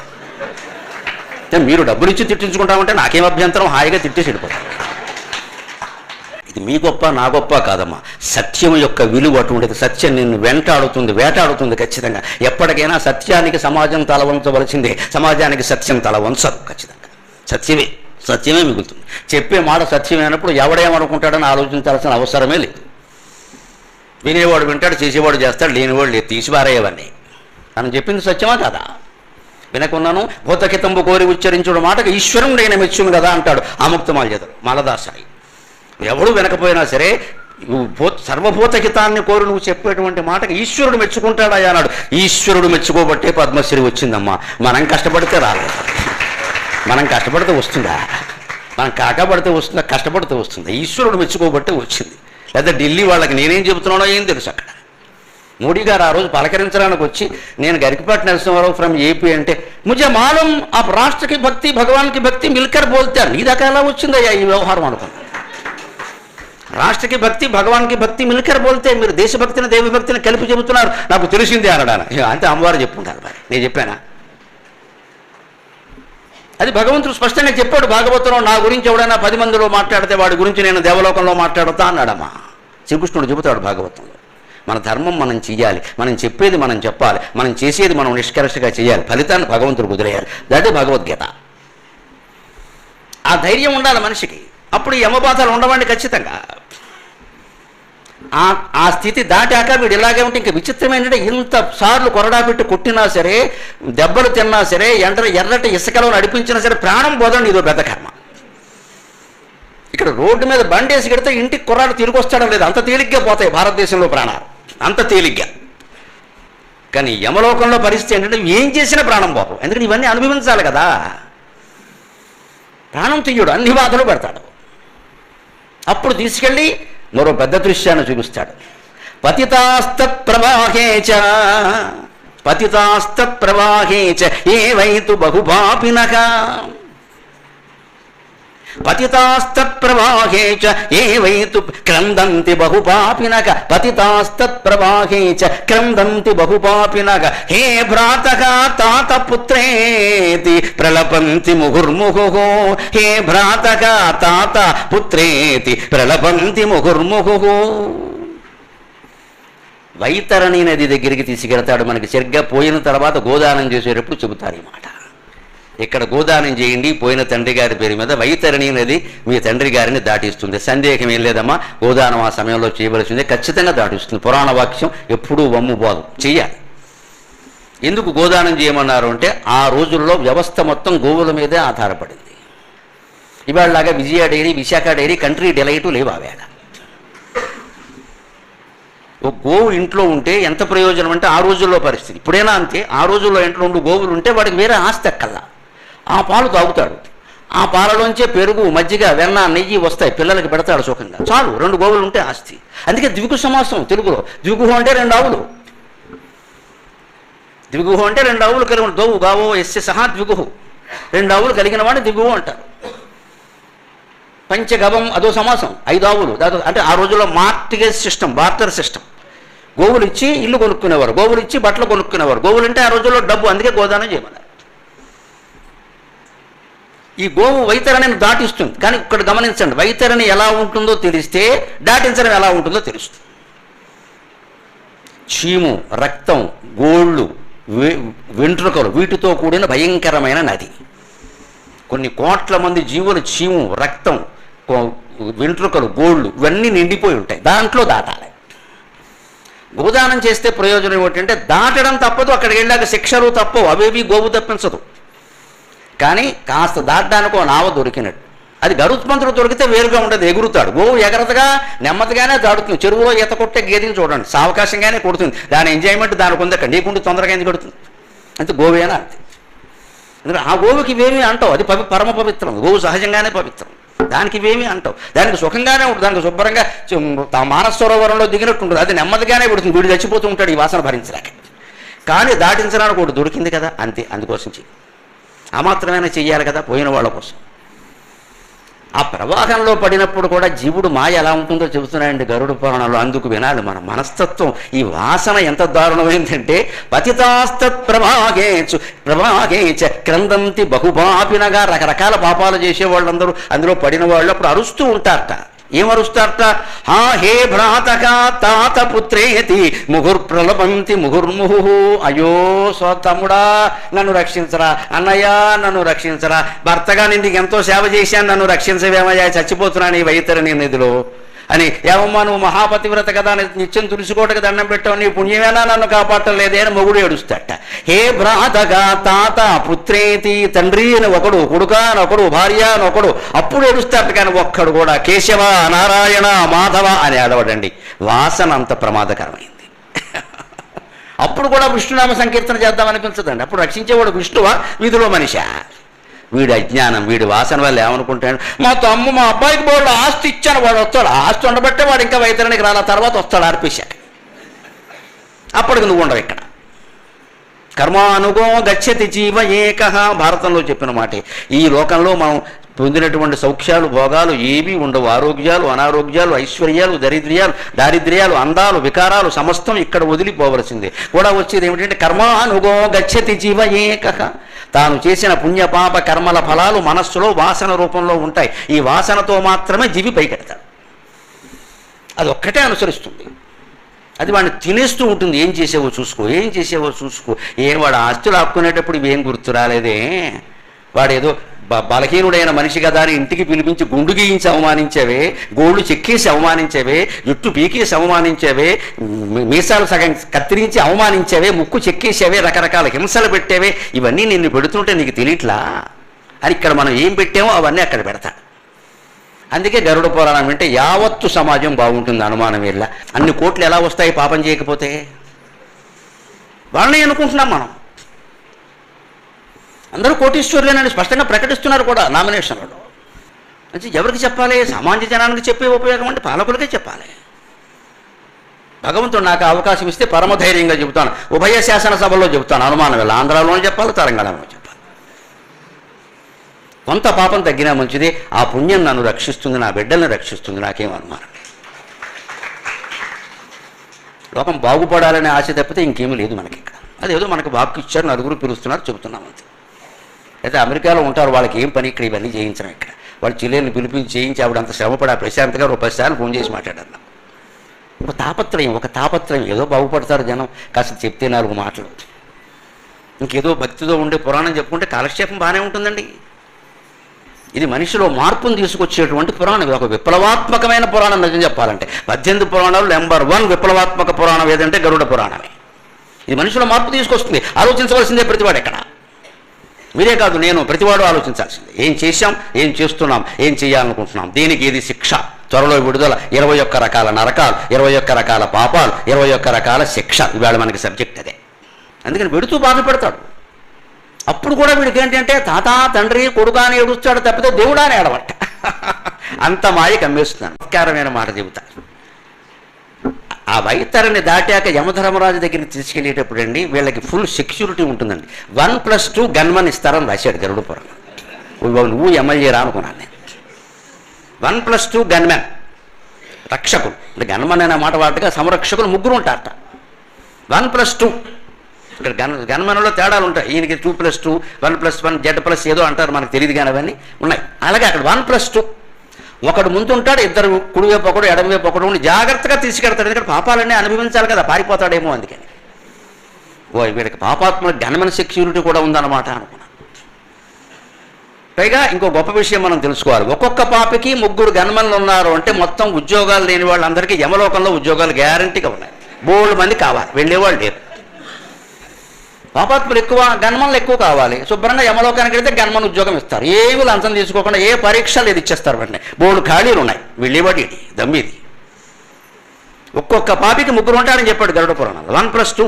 మీరు డబ్బులు ఇచ్చి తిట్టించుకుంటామంటే నాకేం అభ్యంతరం, హాయిగా తిట్టేసి వెళ్ళిపోతాను. ఇది మీ గొప్ప నా గొప్ప కాదమ్మా. సత్యం యొక్క విలువ అటువంటిది. సత్యం నిన్ను వేటాడుతుంది ఖచ్చితంగా. ఎప్పటికైనా సత్యానికి సమాజం తల వంచవలసిందే. సమాజానికి సత్యం తల వంచదు ఖచ్చితంగా. సత్యమే మిగులుతుంది. చెప్పే మాట సత్యమైనప్పుడు ఎవడేమనుకుంటాడని ఆలోచించాల్సిన అవసరమే లేదు. వినేవాడు వింటాడు, చేసేవాడు చేస్తాడు, లేనివాడు లేదు. తీసిపారేయవన్నీ. మనం చెప్పింది సత్యమా కాదా? వినకున్నాను భూతకితంబు కోరి ఉచ్చరించుడు మాటకు ఈశ్వరుడైన మెచ్చును కదా అంటాడు ఆముక్తమాల్యదుడు మాలదాసాయి. ఎవడు వినకపోయినా సరే సర్వభూతహితాన్ని కోరు నువ్వు చెప్పేటువంటి మాటకి ఈశ్వరుడు మెచ్చుకుంటాడా అన్నాడు. ఈశ్వరుడు మెచ్చుకోబట్టే పద్మశ్రీ వచ్చిందమ్మా. మనం కష్టపడితే రాలేదు. మనం కష్టపడితే వస్తుందా? మనం కాకపడితే వస్తుందా? కష్టపడితే వస్తుందా? ఈశ్వరుడు మెచ్చుకోబట్టే వచ్చింది. లేదా ఢిల్లీ వాళ్ళకి నేనేం చెబుతున్నానో ఏం తెలుసు. అక్కడ మోడీ గారు ఆ రోజు పలకరించడానికి వచ్చి నేను గరికపాటి నరసింహారావు ఫ్రమ్ ఏపీ అంటే ముజే మాలూమ్ ఆప్ రాష్ట్రకి భక్తి భగవాన్కి భక్తి మిల్కర్ బోల్తారు. నీ దాకా ఎలా వచ్చిందయ్యా ఈ వ్యవహారం అనుకున్నాను. రాష్ట్రకి భక్తి భగవాన్కి భక్తి మిల్కర్ బోల్తే మీరు దేశభక్తిని దైవభక్తిని కలిపి చెబుతున్నారు, నాకు తెలిసిందే అనడానికి. అంతే అమ్మవారు చెప్పుకుంటారు. మరి నేను చెప్పానా? అది భగవంతుడు స్పష్టంగా చెప్పాడు భాగవతంలో. నా గురించి ఎవడైనా 10 మందిలో మాట్లాడితే వాడి గురించి నేను దేవలోకంలో మాట్లాడుతా అన్నాడమ్మా. శ్రీకృష్ణుడు చెబుతాడు భాగవతంలో. మన ధర్మం మనం చెయ్యాలి, మనం చెప్పేది మనం చెప్పాలి, మనం చేసేది మనం నిష్కర్షగా చేయాలి, ఫలితాన్ని భగవంతుడు కుదిరేయాలి. అదే భగవద్గీత. ఆ ధైర్యం ఉండాలి మనిషికి. అప్పుడు యమబాధలు ఉండవండి ఖచ్చితంగా. ఆ స్థితి దాటాక వీడు ఇలాగే ఉంటే ఇంకా విచిత్రం ఏంటంటే, ఇంతసార్లు కొరడా పెట్టి కొట్టినా సరే, దెబ్బలు తిన్నా సరే, ఎర్రటి ఇసుకలో నడిపించినా సరే ప్రాణం పోదండి. ఇదో పెద్ద కర్మ. ఇక్కడ రోడ్డు మీద బండేసి కడితే ఇంటికి కుర్రాడు తిరిగి వస్తాడం లేదు. అంత తేలిగ్గా పోతాయి భారతదేశంలో ప్రాణాలు, అంత తేలిగ్గా. కానీ యమలోకంలో పరిస్థితి ఏంటంటే ఏం చేసినా ప్రాణం పోతాం. ఎందుకంటే ఇవన్నీ అనుభవించాలి కదా. ప్రాణం తీయడు, అన్ని బాధలు పెడతాడు. అప్పుడు తీసుకెళ్ళి మరో పెద్ద దృశ్యాన్ని చూపిస్తాడు. పతితాస్తత్ ప్రవాహేచ ఏవైతు బహుపాపినః. పతితాస్తత్ ప్రవాహేచ ఏవైతు క్రందంతి బహుపాపినః. పతితాస్తత్ ప్రవాహేచ క్రందంతి బహుపాపినః. హే భ్రాతః తాత పుత్రేతి ప్రలపంతి ముహుర్ముహుః. హే భ్రాతః తాత పుత్రేతి ప్రలపంతి ముహుర్ముహుః. వైతరణి నది దగ్గరికి తీసుకెళ్తాడు. మనకి సరిగ్గా పోయిన తర్వాత గోదానం చేసేటప్పుడు చెబుతారు ఈ మాట. ఇక్కడ గోదానం చేయండి పోయిన తండ్రి గారి పేరు మీద, వైతరణి నది మీ తండ్రి గారిని దాటిస్తుంది. సందేహం ఏం లేదమ్మా, గోదానం ఆ సమయంలో చేయవలసిందే, ఖచ్చితంగా దాటిస్తుంది. పురాణ వాక్యం ఎప్పుడూ వమ్ము పోదు, చెయ్యాలి. ఎందుకు గోదానం చేయమన్నారు అంటే ఆ రోజుల్లో వ్యవస్థ మొత్తం గోవుల మీదే ఆధారపడింది. ఇవాళలాగా విజయ డైరీ, విశాఖ డైరీ, కంట్రీ డిలైటు లేవు. ఆవేళ ఒక గోవు ఇంట్లో ఉంటే ఎంత ప్రయోజనం అంటే ఆ రోజుల్లో పరిస్థితి. ఇప్పుడైనా అంతే. ఆ రోజుల్లో ఇంట్లో 2 గోవులు ఉంటే వాడికి వేరే ఆస్తి అక్కల్లా. ఆ పాలు తాగుతాడు, ఆ పాలలోంచే పెరుగు, మజ్జిగ, వెన్న, నెయ్యి వస్తాయి, పిల్లలకి పెడతాడు సుఖంగా. చాలు, 2 గోవులు ఉంటే ఆస్తి. అందుకే ద్విగు సమాసం తెలుగులో. ద్విగుహు అంటే 2 ఆవులు. ద్విగుహు అంటే 2 ఆవులు కలిగిన, దోవు గావో ఎస్య సహా ద్విగుహు, 2 ఆవులు కలిగిన వాడిని ద్విగుహు అంటారు. పంచగవం అదో సమాసం, 5 ఆవులు. అంటే ఆ రోజుల్లో మార్టిగేజ్ సిస్టమ్, బార్టర్ సిస్టమ్. గోవులు ఇచ్చి ఇల్లు కొనుక్కునేవారు, గోవులు ఇచ్చి బట్టలు కొనుక్కునేవారు. గోవులు అంటే ఆ రోజుల్లో డబ్బు, అందుకే గోదానం చేయమన్నారు. ఈ గోవు వైతరణిని దాటిస్తుంది. కానీ ఇక్కడ గమనించండి, వైతరణి ఎలా ఉంటుందో తెలిస్తే దాటించడం ఎలా ఉంటుందో తెలుస్తుంది. చీము, రక్తం, గోళ్ళు, వెంట్రుకలు, వీటితో కూడిన భయంకరమైన నది. కొన్ని కోట్ల మంది జీవులు చీము, రక్తం, వెంట్రుకలు, గోళ్ళు ఇవన్నీ నిండిపోయి ఉంటాయి. దాంట్లో దాటాలి. గోదానం చేస్తే ప్రయోజనం ఏమిటంటే దాటడం తప్పదు, అక్కడికి వెళ్ళాక శిక్షలు తప్పవు, అవేవి గోవు తప్పించదు. కానీ కాస్త దాటడానికో నావ దొరికినట్టు. అది గరుత్మంతుడు దొరికితే వేరుగా ఉండదు, ఎగురుతాడు. గోవు ఎగరతగా నెమ్మదిగానే దాడుతుంది. చెరువులో ఈత కొట్టే గేదెని చూడండి, సావకాశంగానే కొడుతుంది. దాని ఎంజాయ్మెంట్ దానికి ఉంది. అక్కడ నీకుండి తొందరగా ఎందుకు కొడుతుంది? అంతే, గోవేనా అంతే. ఎందుకంటే ఆ గోవుకి ఇవేమీ అంటావు, అది పరమ పవిత్రం. గోవు సహజంగానే పవిత్రం, దానికి ఇవేమీ అంటావు. దానికి సుఖంగానే ఉంటుంది, దానికి శుభ్రంగా మానస సరోవరంలో దిగినట్టు ఉంటుంది. అది నెమ్మదిగానే పెడుతుంది. వీడు చచ్చిపోతూ ఉంటాడు ఈ వాసన భరించలేక. కానీ దాటించడానికి ఒకటి దొరికింది కదా, అంతే. అందుకోసం చెయ్యి, ఆ మాత్రమైనా చెయ్యాలి కదా పోయిన వాళ్ళ కోసం. ఆ ప్రవాహంలో పడినప్పుడు కూడా జీవుడు మాయ ఎలా ఉంటుందో చెబుతున్నాయండి గరుడ పురాణంలో. అందుకు వినాలి మన మనస్తత్వం. ఈ వాసన ఎంత దారుణమైందంటే పతితాస్తత్ ప్రవాహేచ క్రందంతి బహుపాపినగా. రకరకాల పాపాలు చేసేవాళ్ళందరూ అందులో పడిన వాళ్ళు అప్పుడు అరుస్తూ ఉంటారట. ఏమరుస్తారట? హే భ్రాతక తాత పుత్రేతి ముహుర్ప్రలపంతి ముహుర్ముహు. అయ్యో తమ్ముడా నన్ను రక్షించరా, అన్నయ్య నన్ను రక్షించరా, భర్తగా నేను ఎంతో సేవ చేశాను, నన్ను రక్షించవేమయ్యా, చచ్చిపోతున్నాను ఈ వైతరణి నదిలో అని. ఏమమ్మా నువ్వు మహాపతివ్రత కదా, నిత్యం తులసికోటకి దండం పెట్టావు, నీ పుణ్యమేనా నన్ను కాపాడటం లేదే అని మొగుడు ఏడుస్తాట. హే భ్రాతగా తాత పుత్రేతి, తండ్రి అని ఒకడు, కొడుక అని ఒకడు, భార్య అని ఒకడు, అప్పుడు ఏడుస్తాట. కానీ ఒక్కడు కూడా కేశవ, నారాయణ, మాధవ అని ఏడవడండి. వాసన అంత ప్రమాదకరమైంది. అప్పుడు కూడా విష్ణునామ సంకీర్తన చేద్దామనిపించదండి. అప్పుడు రక్షించేవాడు విష్ణువా, వీధిలో మనిషా? వీడి అజ్ఞానం, వీడి వాసన వల్ల ఏమనుకుంటాడు, మా అబ్బాయికి బోర్డు ఆస్తి ఇచ్చాను, వాడు వస్తాడు, ఆస్తి ఉండబట్టే వాడు ఇంకా వైతరణికి రాల, తర్వాత వస్తాడు ఆర్పేశాక. అప్పటికి నువ్వు ఉండవు ఇక్కడ. కర్మానుగో గచ్చతి జీవ ఏకః భారతంలో చెప్పిన మాటే. ఈ లోకంలో మనం పొందినటువంటి సౌఖ్యాలు భోగాలు ఏమీ ఉండవు. ఆరోగ్యాలు అనారోగ్యాలు ఐశ్వర్యాలు దారిద్ర్యాలు అందాలు వికారాలు సమస్తం ఇక్కడ వదిలిపోవలసిందే. కూడా వచ్చేది ఏమిటంటే కర్మానుగో గచ్చతి జీవ ఏకః. తాను చేసిన పుణ్యపాప కర్మల ఫలాలు మనస్సులో వాసన రూపంలో ఉంటాయి. ఈ వాసనతో మాత్రమే జీవి పైకెడతాడు. అది ఒక్కటే అనుసరిస్తుంది. అది వాడిని తినేస్తూ ఉంటుంది. ఏం చేసేవో చూసుకో, ఏం చేసేవో చూసుకో. వాడు ఆస్తులు ఆపుకునేటప్పుడు ఇవేం గుర్తు రాలేదే, వాడేదో బలహీనుడైన మనిషి కదా అని ఇంటికి పిలిపించి గుండు గీయించి అవమానించేవే, గోళ్ళు చెక్కేసి అవమానించేవే, జుట్టు పీకేసి అవమానించేవే, మీసాలు సగం కత్తిరించి అవమానించేవే, ముక్కు చెక్కేసేవే, రకరకాల హింసలు పెట్టేవే, ఇవన్నీ నిన్ను పెడుతుంటే నీకు తెలియట్లా అని ఇక్కడ మనం ఏం పెట్టామో అవన్నీ అక్కడ పెడతాడు. అందుకే గరుడ పురాణం అంటే యావత్తు సమాజం బాగుంటుంది, అనుమానం వెళ్ళ. అన్ని కోట్లు ఎలా వస్తాయి పాపం చేయకపోతే? వాళ్ళని అనుకుంటున్నాం మనం. అందరూ కోటీశ్వరులేనని స్పష్టంగా ప్రకటిస్తున్నారు కూడా నామినేషన్లలో. అంటే ఎవరికి చెప్పాలి? సామాన్య జనానికి చెప్పే ఉపయోగం అంటే పాలకులకే చెప్పాలి. భగవంతుడు నాకు అవకాశం ఇస్తే పరమధైర్యంగా చెబుతాను, ఉభయ శాసనసభలో చెబుతాను, అనుమానం వెళ్ళ. ఆంధ్రాలోనే చెప్పాలి, తెలంగాణలో చెప్పాలి. కొంత పాపం తగ్గినా మంచిదే. ఆ పుణ్యం నన్ను రక్షిస్తుంది, నా బిడ్డల్ని రక్షిస్తుంది, నాకేం అనుమానం. లోకం బాగుపడాలనే ఆశ తప్పితే ఇంకేమీ లేదు మనకి ఇక్కడ. అదేదో మనకు వాక్కు ఇచ్చారు, నలుగురు పిలుస్తున్నారు, చెబుతున్నాం అంతే. అయితే అమెరికాలో ఉంటారు, వాళ్ళకి ఏం పని ఇక్కడ ఇవన్నీ చేయించడం. ఇక్కడ వాళ్ళు చెల్లెల్ని పిలిపించి చేయించి ఆవిడంత శ్రమపడి ప్రశాంతగా 10 సార్లు ఫోన్ చేసి మాట్లాడారు. ఒక తాపత్రయం ఏదో బాగుపడతారు జనం, కాస్త చెప్తే 4 మాటలు. ఇంకేదో భక్తితో ఉండే పురాణం చెప్పుకుంటే కాలక్షేపం బాగానే ఉంటుందండి. ఇది మనిషిలో మార్పును తీసుకొచ్చేటువంటి పురాణం. ఇది ఒక విప్లవాత్మకమైన పురాణం. నిజం చెప్పాలంటే 18 పురాణాలు నెంబర్ 1 విప్లవాత్మక పురాణం ఏదంటే గరుడ పురాణమే. ఇది మనిషిలో మార్పు తీసుకొస్తుంది. ఆలోచించవలసిందే ప్రతివాడు. ఎక్కడ మీరే కాదు, నేను, ప్రతివాడు ఆలోచించాల్సిందే. ఏం చేశాం, ఏం చేస్తున్నాం, ఏం చేయాలనుకుంటున్నాం, దేనికి ఏది శిక్ష, త్వరలో విడుదల, 21 రకాల నరకాలు, 21 రకాల పాపాలు, 21 రకాల శిక్ష. ఇవాళ మనకి సబ్జెక్ట్ అదే. అందుకని వెడుతూ బాధపడతాడు. అప్పుడు కూడా వీడికి ఏంటంటే తాత తండ్రి కొడుకు అని ఏడుస్తాడు తప్పితే దేవుడా అని ఏడవట. అంత మాయ కమ్మేస్తున్నాను. నమస్కారమైన మాట చెబుతా. ఆ వైతరిని దాటాక యమధర్మరాజు దగ్గరికి తీసుకెళ్ళేటప్పుడు అండి వీళ్ళకి ఫుల్ సెక్యూరిటీ ఉంటుందండి. 1+2 గన్మన్ ఇస్తారని రాశాడు గరుడ పురాణం. నువ్వు ఎమ్మెల్యే రా అనుకున్నాను నేను. 1+2 గన్మెన్, రక్షకులు. అంటే గన్మన్ అనే మాట వాటిగా సంరక్షకులు 3 ఉంటారట. 1+2 ఇక్కడ గన్మన్లో తేడాలు ఉంటాయి. ఈయనకి 2+2, 1+1, Z+ ఏదో అంటారు, మనకు తెలియదు కానీ అవన్నీ ఉన్నాయి. అలాగే అక్కడ 1+2 ఒకడు ముందు ఉంటాడు, ఇద్దరు కుడివైపు ఒకడు ఎడమవైపు ఒకడు ఉండి జాగ్రత్తగా తీసుకెడతాడు. ఎందుకంటే పాపాలన్నీ అనుభవించాలి కదా, పారిపోతాడేమో అందుకని. వీడికి పాపాత్మ గన్మన్ సెక్యూరిటీ కూడా ఉందన్నమాట అనుకున్నాను. పైగా ఇంకో గొప్ప విషయం మనం తెలుసుకోవాలి. ఒక్కొక్క పాపకి 3 గన్మన్లు ఉన్నారు అంటే మొత్తం ఉద్యోగాలు లేని వాళ్ళందరికీ యమలోకంలో ఉద్యోగాలు గ్యారంటీగా ఉన్నాయి. బోల్డ్ మంది కావాలి, వెళ్ళేవాళ్ళు లేరు. పాపాత్ములు ఎక్కువ, గన్మన్లు ఎక్కువ కావాలి. శుభ్రంగా యమలోకానికి వెళ్తే గన్మన్ ఉద్యోగం ఇస్తారు. ఏమి లంచం తీసుకోకుండా ఏ పరీక్ష లేదు, ఇచ్చేస్తారు. వెంటనే బోర్డు ఖాళీలు ఉన్నాయి. వెళ్ళేవాడి దమ్మిది. ఒక్కొక్క పాపికి 3 ఉంటారని చెప్పాడు గరుడ పురాణంలో. 1+2.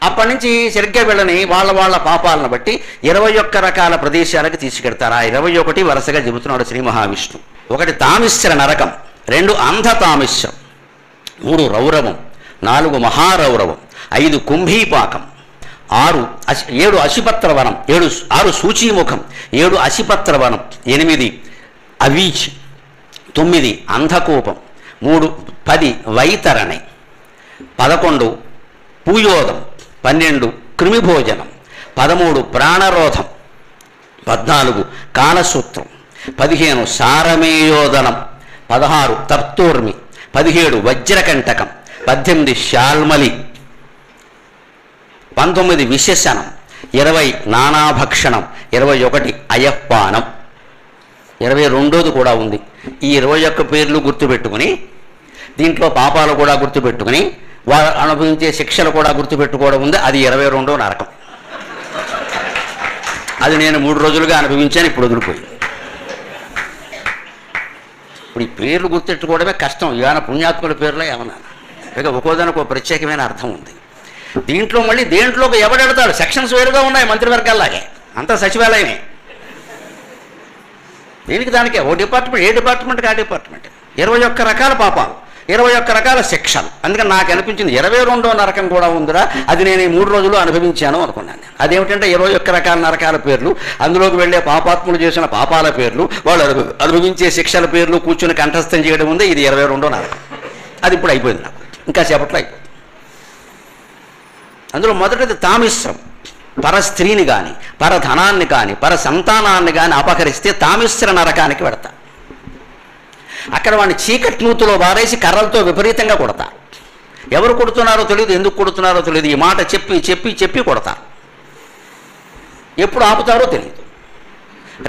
అప్పటి నుంచి సరిగ్గా వెళ్ళని వాళ్ళ పాపాలను బట్టి 21 రకాల ప్రదేశాలకు తీసుకెడతారు. ఆ 21 వరుసగా చెబుతున్నాడు శ్రీ మహావిష్ణు. 1 తామిశ్ర నరకం, 2 అంధ తామిశ్రం, 3 రౌరవం, 4 మహారౌరవం, 5 కుంభీపాకం, 7 అశిపత్రవనం, 6 సూచీముఖం, 7 అశిపత్రవనం, 8 అవీచి, 9 అంధకూపం, 10 వైతరణి, 11 పూయోదం, 12 కృమిభోజనం, 13 ప్రాణరోధం, 14 కాలసూత్రం, 15 సారమేయోదనం, 16 తప్తూర్మి, 17 వజ్రకంటకం, 18 శాల్మలి, 19 విశేషణం, 20 నానాభక్షణం, 21 అయపానం, 22ది కూడా ఉంది. ఈ 21 పేర్లు గుర్తుపెట్టుకుని, దీంట్లో పాపాలు కూడా గుర్తుపెట్టుకుని, వారు అనుభవించే శిక్షలు కూడా గుర్తుపెట్టుకోవడం ఉంది. అది 22వ నరకం. అది నేను 3 రోజులుగా అనుభవించాను, ఇప్పుడు వదిలిపోయి. ఇప్పుడు ఈ పేర్లు గుర్తెట్టుకోవడమే కష్టం. ఏమైనా పుణ్యాత్ముల పేర్లో ఏమన్నా, ఇక ఒక్కోదానికి ఒక ప్రత్యేకమైన అర్థం ఉంది. దీంట్లో మళ్ళీ దేంట్లోకి ఎవడెడతాడు, సెక్షన్స్ వేరుగా ఉన్నాయి మంత్రివర్గాల్లాగే, అంతా సచివాలయమే. దీనికి దానికే ఓ డిపార్ట్మెంట్, ఏ డిపార్ట్మెంట్కి ఆ డిపార్ట్మెంట్. 21 రకాల పాపాలు. 21 రకాల శిక్షలు. అందుకని నాకు అనిపించింది 22వ నరకం కూడా ఉందిరా, అది నేను ఈ 3 రోజులు అనుభవించాను అనుకున్నాను నేను. అదేమిటంటే 21 రకాల నరకాల పేర్లు, అందులోకి వెళ్ళే పాపాత్ములు చేసిన పాపాల పేర్లు, వాళ్ళు అనుభవించే శిక్షల పేర్లు కూర్చుని కంఠస్థం చేయడం ఉంది. ఇది 22వ నరకం. అది ఇప్పుడు అయిపోయింది నాకు, ఇంకా సేపట్లో అయిపోయింది. అందులో మొదటిది తామిశ్రం. పర స్త్రీని కానీ, పర ధనాన్ని కానీ, పర సంతానాన్ని కానీ అపహరిస్తే తామిశ్ర నరకానికి పెడతా. అక్కడ వాడిని చీకటి నూతులో వారేసి కర్రలతో విపరీతంగా కొడతారు. ఎవరు కొడుతున్నారో తెలియదు, ఎందుకు కొడుతున్నారో తెలియదు. ఈ మాట చెప్పి చెప్పి చెప్పి కొడతారు. ఎప్పుడు ఆపుతారో తెలియదు.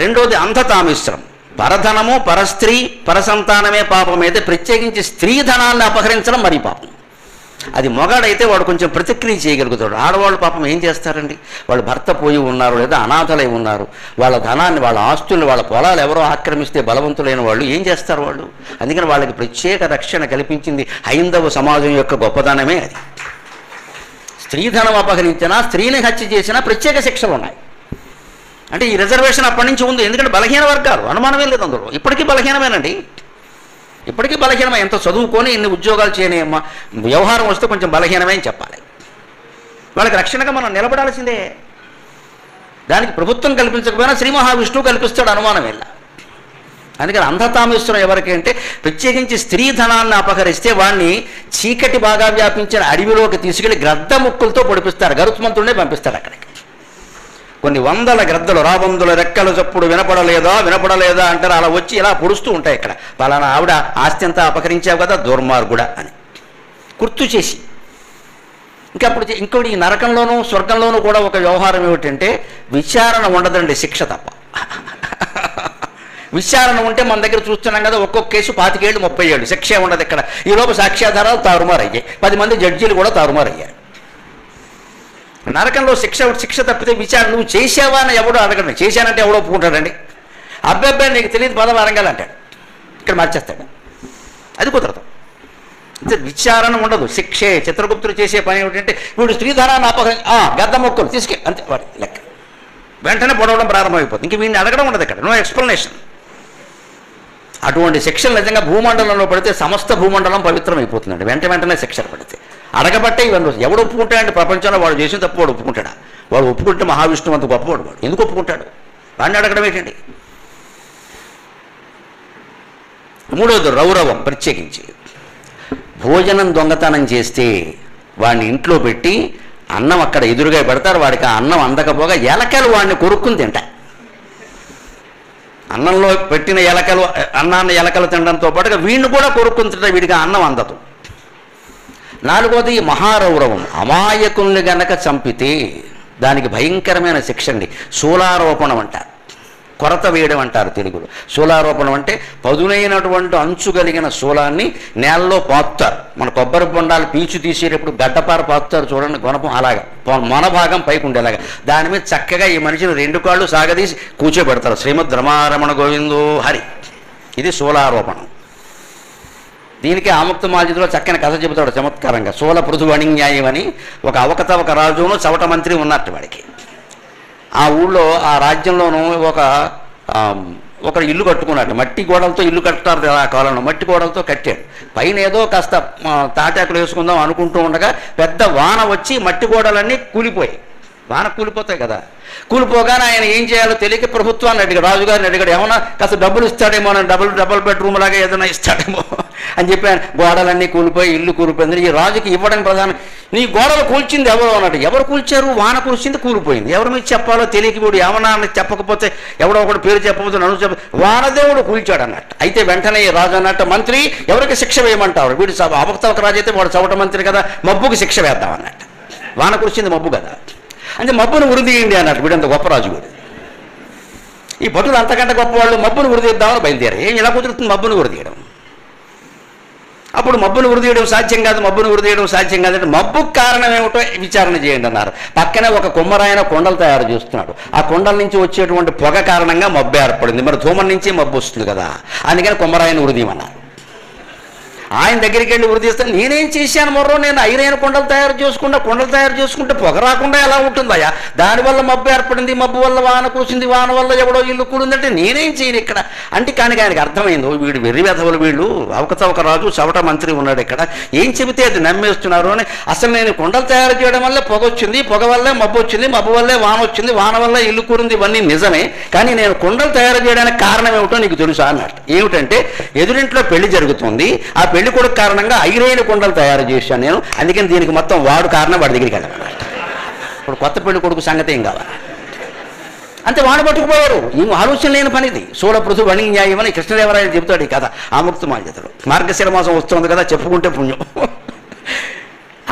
రెండోది అంధతామిశ్రం. పరధనము, పరస్త్రీ, పరసంతానమే పాపం అయితే ప్రత్యేకించి స్త్రీ ధనాన్ని అపహరించడం మరీ పాపం. అది మొగాడైతే వాడు కొంచెం ప్రతిక్రియ చేయగలుగుతాడు. ఆడవాళ్ళు పాపం ఏం చేస్తారండి, వాళ్ళు భర్త పోయి ఉన్నారు లేదా అనాథలై ఉన్నారు, వాళ్ళ ధనాన్ని, వాళ్ళ ఆస్తుల్ని, వాళ్ళ పొలాలు ఎవరో ఆక్రమిస్తే బలవంతులైన వాళ్ళు ఏం చేస్తారు వాళ్ళు. అందుకని వాళ్ళకి ప్రత్యేక రక్షణ కల్పించింది హైందవ సమాజం యొక్క గొప్పదనమే అది. స్త్రీధనం అపహరించినా, స్త్రీని హత్య చేసినా ప్రత్యేక శిక్షలు ఉన్నాయి. అంటే ఈ రిజర్వేషన్ అప్పటి నుంచి ఉంది. ఎందుకంటే బలహీన వర్గాలు, అనుమానమే లేదు అందులో. ఇప్పటికీ బలహీనమేనండి, ఇప్పటికీ బలహీనమే. ఎంత చదువుకొని ఎన్ని ఉద్యోగాలు చేయనేమ్మా, వ్యవహారం వస్తే కొంచెం బలహీనమే అని చెప్పాలి. వాళ్ళకి రక్షణగా మనం నిలబడాల్సిందే. దానికి ప్రభుత్వం కల్పించకపోయినా శ్రీ మహావిష్ణువు కల్పిస్తాడు, అనుమానం వెళ్ళ. అందుకని అంధతామిశ్రం ఎవరికి అంటే ప్రత్యేకించి స్త్రీ ధనాన్ని అపహరిస్తే వాడిని చీకటి బాగా వ్యాపించిన అడవిలోకి తీసుకెళ్లి గ్రద్ద ముక్కులతో పొడిపిస్తారు. గరుత్మంతుడినే పంపిస్తాడు అక్కడికి. కొన్ని వందల గ్రద్దలు, రాబందుల రెక్కల చప్పుడు వినపడలేదా అంటారు. అలా వచ్చి ఇలా పొడుస్తూ ఉంటాయి. ఇక్కడ పలానా ఆవిడ ఆస్తి అంతా అపహరించావు కదా దుర్మార్గుడా అని గుర్తు చేసి. ఇంకోటి ఈ నరకంలోనూ స్వర్గంలోనూ కూడా ఒక వ్యవహారం ఏమిటంటే విచారణ ఉండదండి, శిక్ష తప్ప. విచారణ ఉంటే మన దగ్గర చూస్తున్నాం కదా, ఒక్కొక్క కేసు 25 ఏళ్ళు 30 ఏళ్ళు, శిక్షే ఉండదు ఇక్కడ. ఈలోపు సాక్ష్యాధారాలు తారుమారయ్యాయి, 10 మంది జడ్జీలు కూడా తారుమారయ్యారు. నరకంలో శిక్ష తప్పితే విచారణ నువ్వు చేసావా అని ఎవడో అడగండి. చేశానంటే ఎవడో ఒప్పుకుంటాడండి. అబ్బాయి నీకు తెలియదు పదవారంగాలు అంటాడు, ఇక్కడ మార్చేస్తాడు. అది కుదరదు. విచారణ ఉండదు, శిక్షే. చిత్రగుప్తుడు చేసే పని ఏమిటంటే వీడు స్త్రీధనాన్ని గద్ద మొక్కలు తీసుకే అంతే, వాడి లెక్క. వెంటనే పొడవడం ప్రారంభమైపోతుంది. ఇంక వీడిని అడగడం ఉండదు ఇక్కడ, నో ఎక్స్ప్లెనేషన్. అటువంటి శిక్షలు నిజంగా భూమండలంలో పడితే సమస్త భూమండలం పవిత్రమైపోతుందండి. వెంటనే శిక్షలు పడితే. అడగబట్టే ఇవన్నీ ఎవడు ఒప్పుకుంటాడంటే ప్రపంచంలో వాడు చేసిన తప్పు వాడు ఒప్పుకుంటాడా? వాడు ఒప్పుకుంటే మహావిష్ణువు అంత గొప్పవాడు. వాడు ఎందుకు ఒప్పుకుంటాడు? వాడిని అడగడం ఏంటండి? మూడవది రౌరవం. ప్రత్యేకించి భోజనం దొంగతనం చేస్తే వాడిని ఇంట్లో పెట్టి అన్నం అక్కడ ఎదురుగా పెడతారు. వాడికి ఆ అన్నం అందకపోగా ఎలకలు వాడిని కొరుక్కుని తింటాయి. అన్నంలో పెట్టిన అన్నాన్ని ఎలకలు తినడంతో పాటుగా వీడిని కూడా కొరుక్కుని తింటాయి. వీడికి అన్నం అందదు. నాలుగోది మహారౌరవం. అమాయకుల్ని గనక చంపితే దానికి భయంకరమైన శిక్ష అండి. శూలారోపణం అంటారు, కొరత వేయడం అంటారు తెలుగులో. శూలారోపణం అంటే పదునైనటువంటి అంచు కలిగిన శూలాన్ని నేలలో పాతుతారు. మన కొబ్బరి బొండాలు పీచు తీసేటప్పుడు గడ్డపార పాతుతారు చూడండి, గుణపం అలాగా మన భాగం పైకి ఉండేలాగా. దాని మీద చక్కగా ఈ మనిషిని 2 కాళ్ళు సాగదీసి కూర్చోబెడతారు. శ్రీమద్ రమారమణ గోవిందో హరి. ఇది శూలారోపణం. దీనికి ఆముక్త మాల్యలో చక్కని కథ చెబుతాడు చమత్కారంగా. శూల పృథువణిన్యాయం అని ఒక అవకతవక రాజును చవట మంత్రి ఉన్నట్టు వాడికి. ఆ ఊళ్ళో ఆ రాజ్యంలోనూ ఒక ఇల్లు కట్టుకున్నట్టు. మట్టి గోడలతో ఇల్లు కట్టుతారు ఆ కాలంలో. మట్టి గోడలతో కట్టాడు. పైన ఏదో కాస్త తాటాకులు వేసుకుందాం అనుకుంటూ ఉండగా పెద్ద వాన వచ్చి మట్టి గోడలన్నీ కూలిపోయాయి. వాన కూలిపోతాయి కదా. కూలిపోగానే ఆయన ఏం చేయాలో తెలియక ప్రభుత్వాన్ని అడిగాడు, రాజుగారిని అడిగాడు. ఏమన్నా కాస్త డబ్బులు ఇస్తాడేమో, డబుల్ బెడ్రూమ్ లాగా ఏదైనా ఇస్తాడేమో అని చెప్పాను. గోడలన్నీ కూలిపోయి ఇల్లు కూలిపోయింది. ఈ రాజుకి ఇవ్వడానికి ప్రధానం, నీ గోడలు కూల్చింది ఎవరు అన్నట్టు. ఎవరు కూల్చారు? వాన కూల్చింది, కూలిపోయింది. ఎవరి మీద చెప్పాలో తెలియక వీడు ఏమన్నా చెప్పకపోతే, ఎవడో ఒకటి పేరు చెప్పకపోతే నన్ను వానదేవుడు కూల్చాడు అన్నట్టు. అయితే వెంటనే రాజు అన్నట్టు, మంత్రి ఎవరికి శిక్ష వేయమంటారు? వీడు అవకతవక రాజు అయితే వాడు చవట మంత్రి కదా, మబ్బుకి శిక్ష వేద్దాం అన్నట్టు. వాన కురిచింది మబ్బు కదా, అంటే మబ్బును ఉరిదీయండి అన్నట్టు. వీడంత గొప్ప రాజు వీడు. ఈ భటులు అంతకంటే గొప్పవాళ్ళు మబ్బును ఉరిదీద్దామని బయలుదేరారు. ఏం ఇలా కుదురుతుంది మబ్బును ఉరిదీయడం? అప్పుడు మబ్బును ఉరిదీయడం సాధ్యం కాదు, మబ్బును ఉరిదీయడం సాధ్యం కాదంటే మబ్బుకు కారణం ఏమిటో విచారణ చేయండి అన్నారు. పక్కనే ఒక కుమ్మరాయన కొండలు తయారు చేస్తున్నాడు. ఆ కొండల నుంచి వచ్చేటువంటి పొగ కారణంగా మబ్బు ఏర్పడింది. మరి ధూమం నుంచి మబ్బు వస్తుంది కదా, అందుకని కుమ్మరాయన ఉరిదీయమన్నారు. ఆయన దగ్గరికి వెళ్ళి వృద్ధిస్తాను, నేనేం చేశాను మొర్రో, నేను ఐరైన కొండలు తయారు చేసుకుంటే పొగ రాకుండా ఎలా ఉంటుందయ్యా, దానివల్ల మబ్బు ఏర్పడింది, మబ్బు వల్ల వాన కూసింది, వాన వల్ల ఎవడో ఇల్లు కూడిందంటే నేనేం చేయను ఇక్కడ అంటే. కానీ ఆయనకి అర్థమైంది, వీడు వెర్రి వెధవులు, వీళ్ళు అవకతవక రాజు చవట మంత్రి ఉన్నాడు ఇక్కడ, ఏం చెబితే అది నమ్మేస్తున్నారు అని. అసలు నేను కొండలు తయారు చేయడం వల్లే పొగ వచ్చింది, పొగ వల్లే మబ్బు వచ్చింది, మబ్బు వల్లే వాన వచ్చింది, వాన వల్ల ఇల్లు కూరింది, ఇవన్నీ నిజమే, కానీ నేను కొండలు తయారు చేయడానికి కారణం ఏమిటో నీకు తెలుసా అన్నట్టు. ఏమిటంటే ఎదురింట్లో పెళ్లి జరుగుతుంది, ఆ పెళ్లి కొడుకు కారణంగా ఐరైన కొండలు తయారు చేశాను నేను, అందుకని దీనికి మొత్తం వాడు కారణం, వాడి దగ్గరికి వెళ్ళాలి. ఇప్పుడు కొత్త పెళ్లి కొడుకు సంగతి ఏం కావాలి అంతే, వాడు పట్టుకుపోయారు. ఈ ఆలోచన లేని పనిది. సోళ పృథు వణి న్యాయం అని కృష్ణదేవరాయలు చెబుతాడు ఈ కథ ఆముక్తమాల్యతలో. మార్గశిర మాసం వస్తుంది కదా, చెప్పుకుంటే పుణ్యం.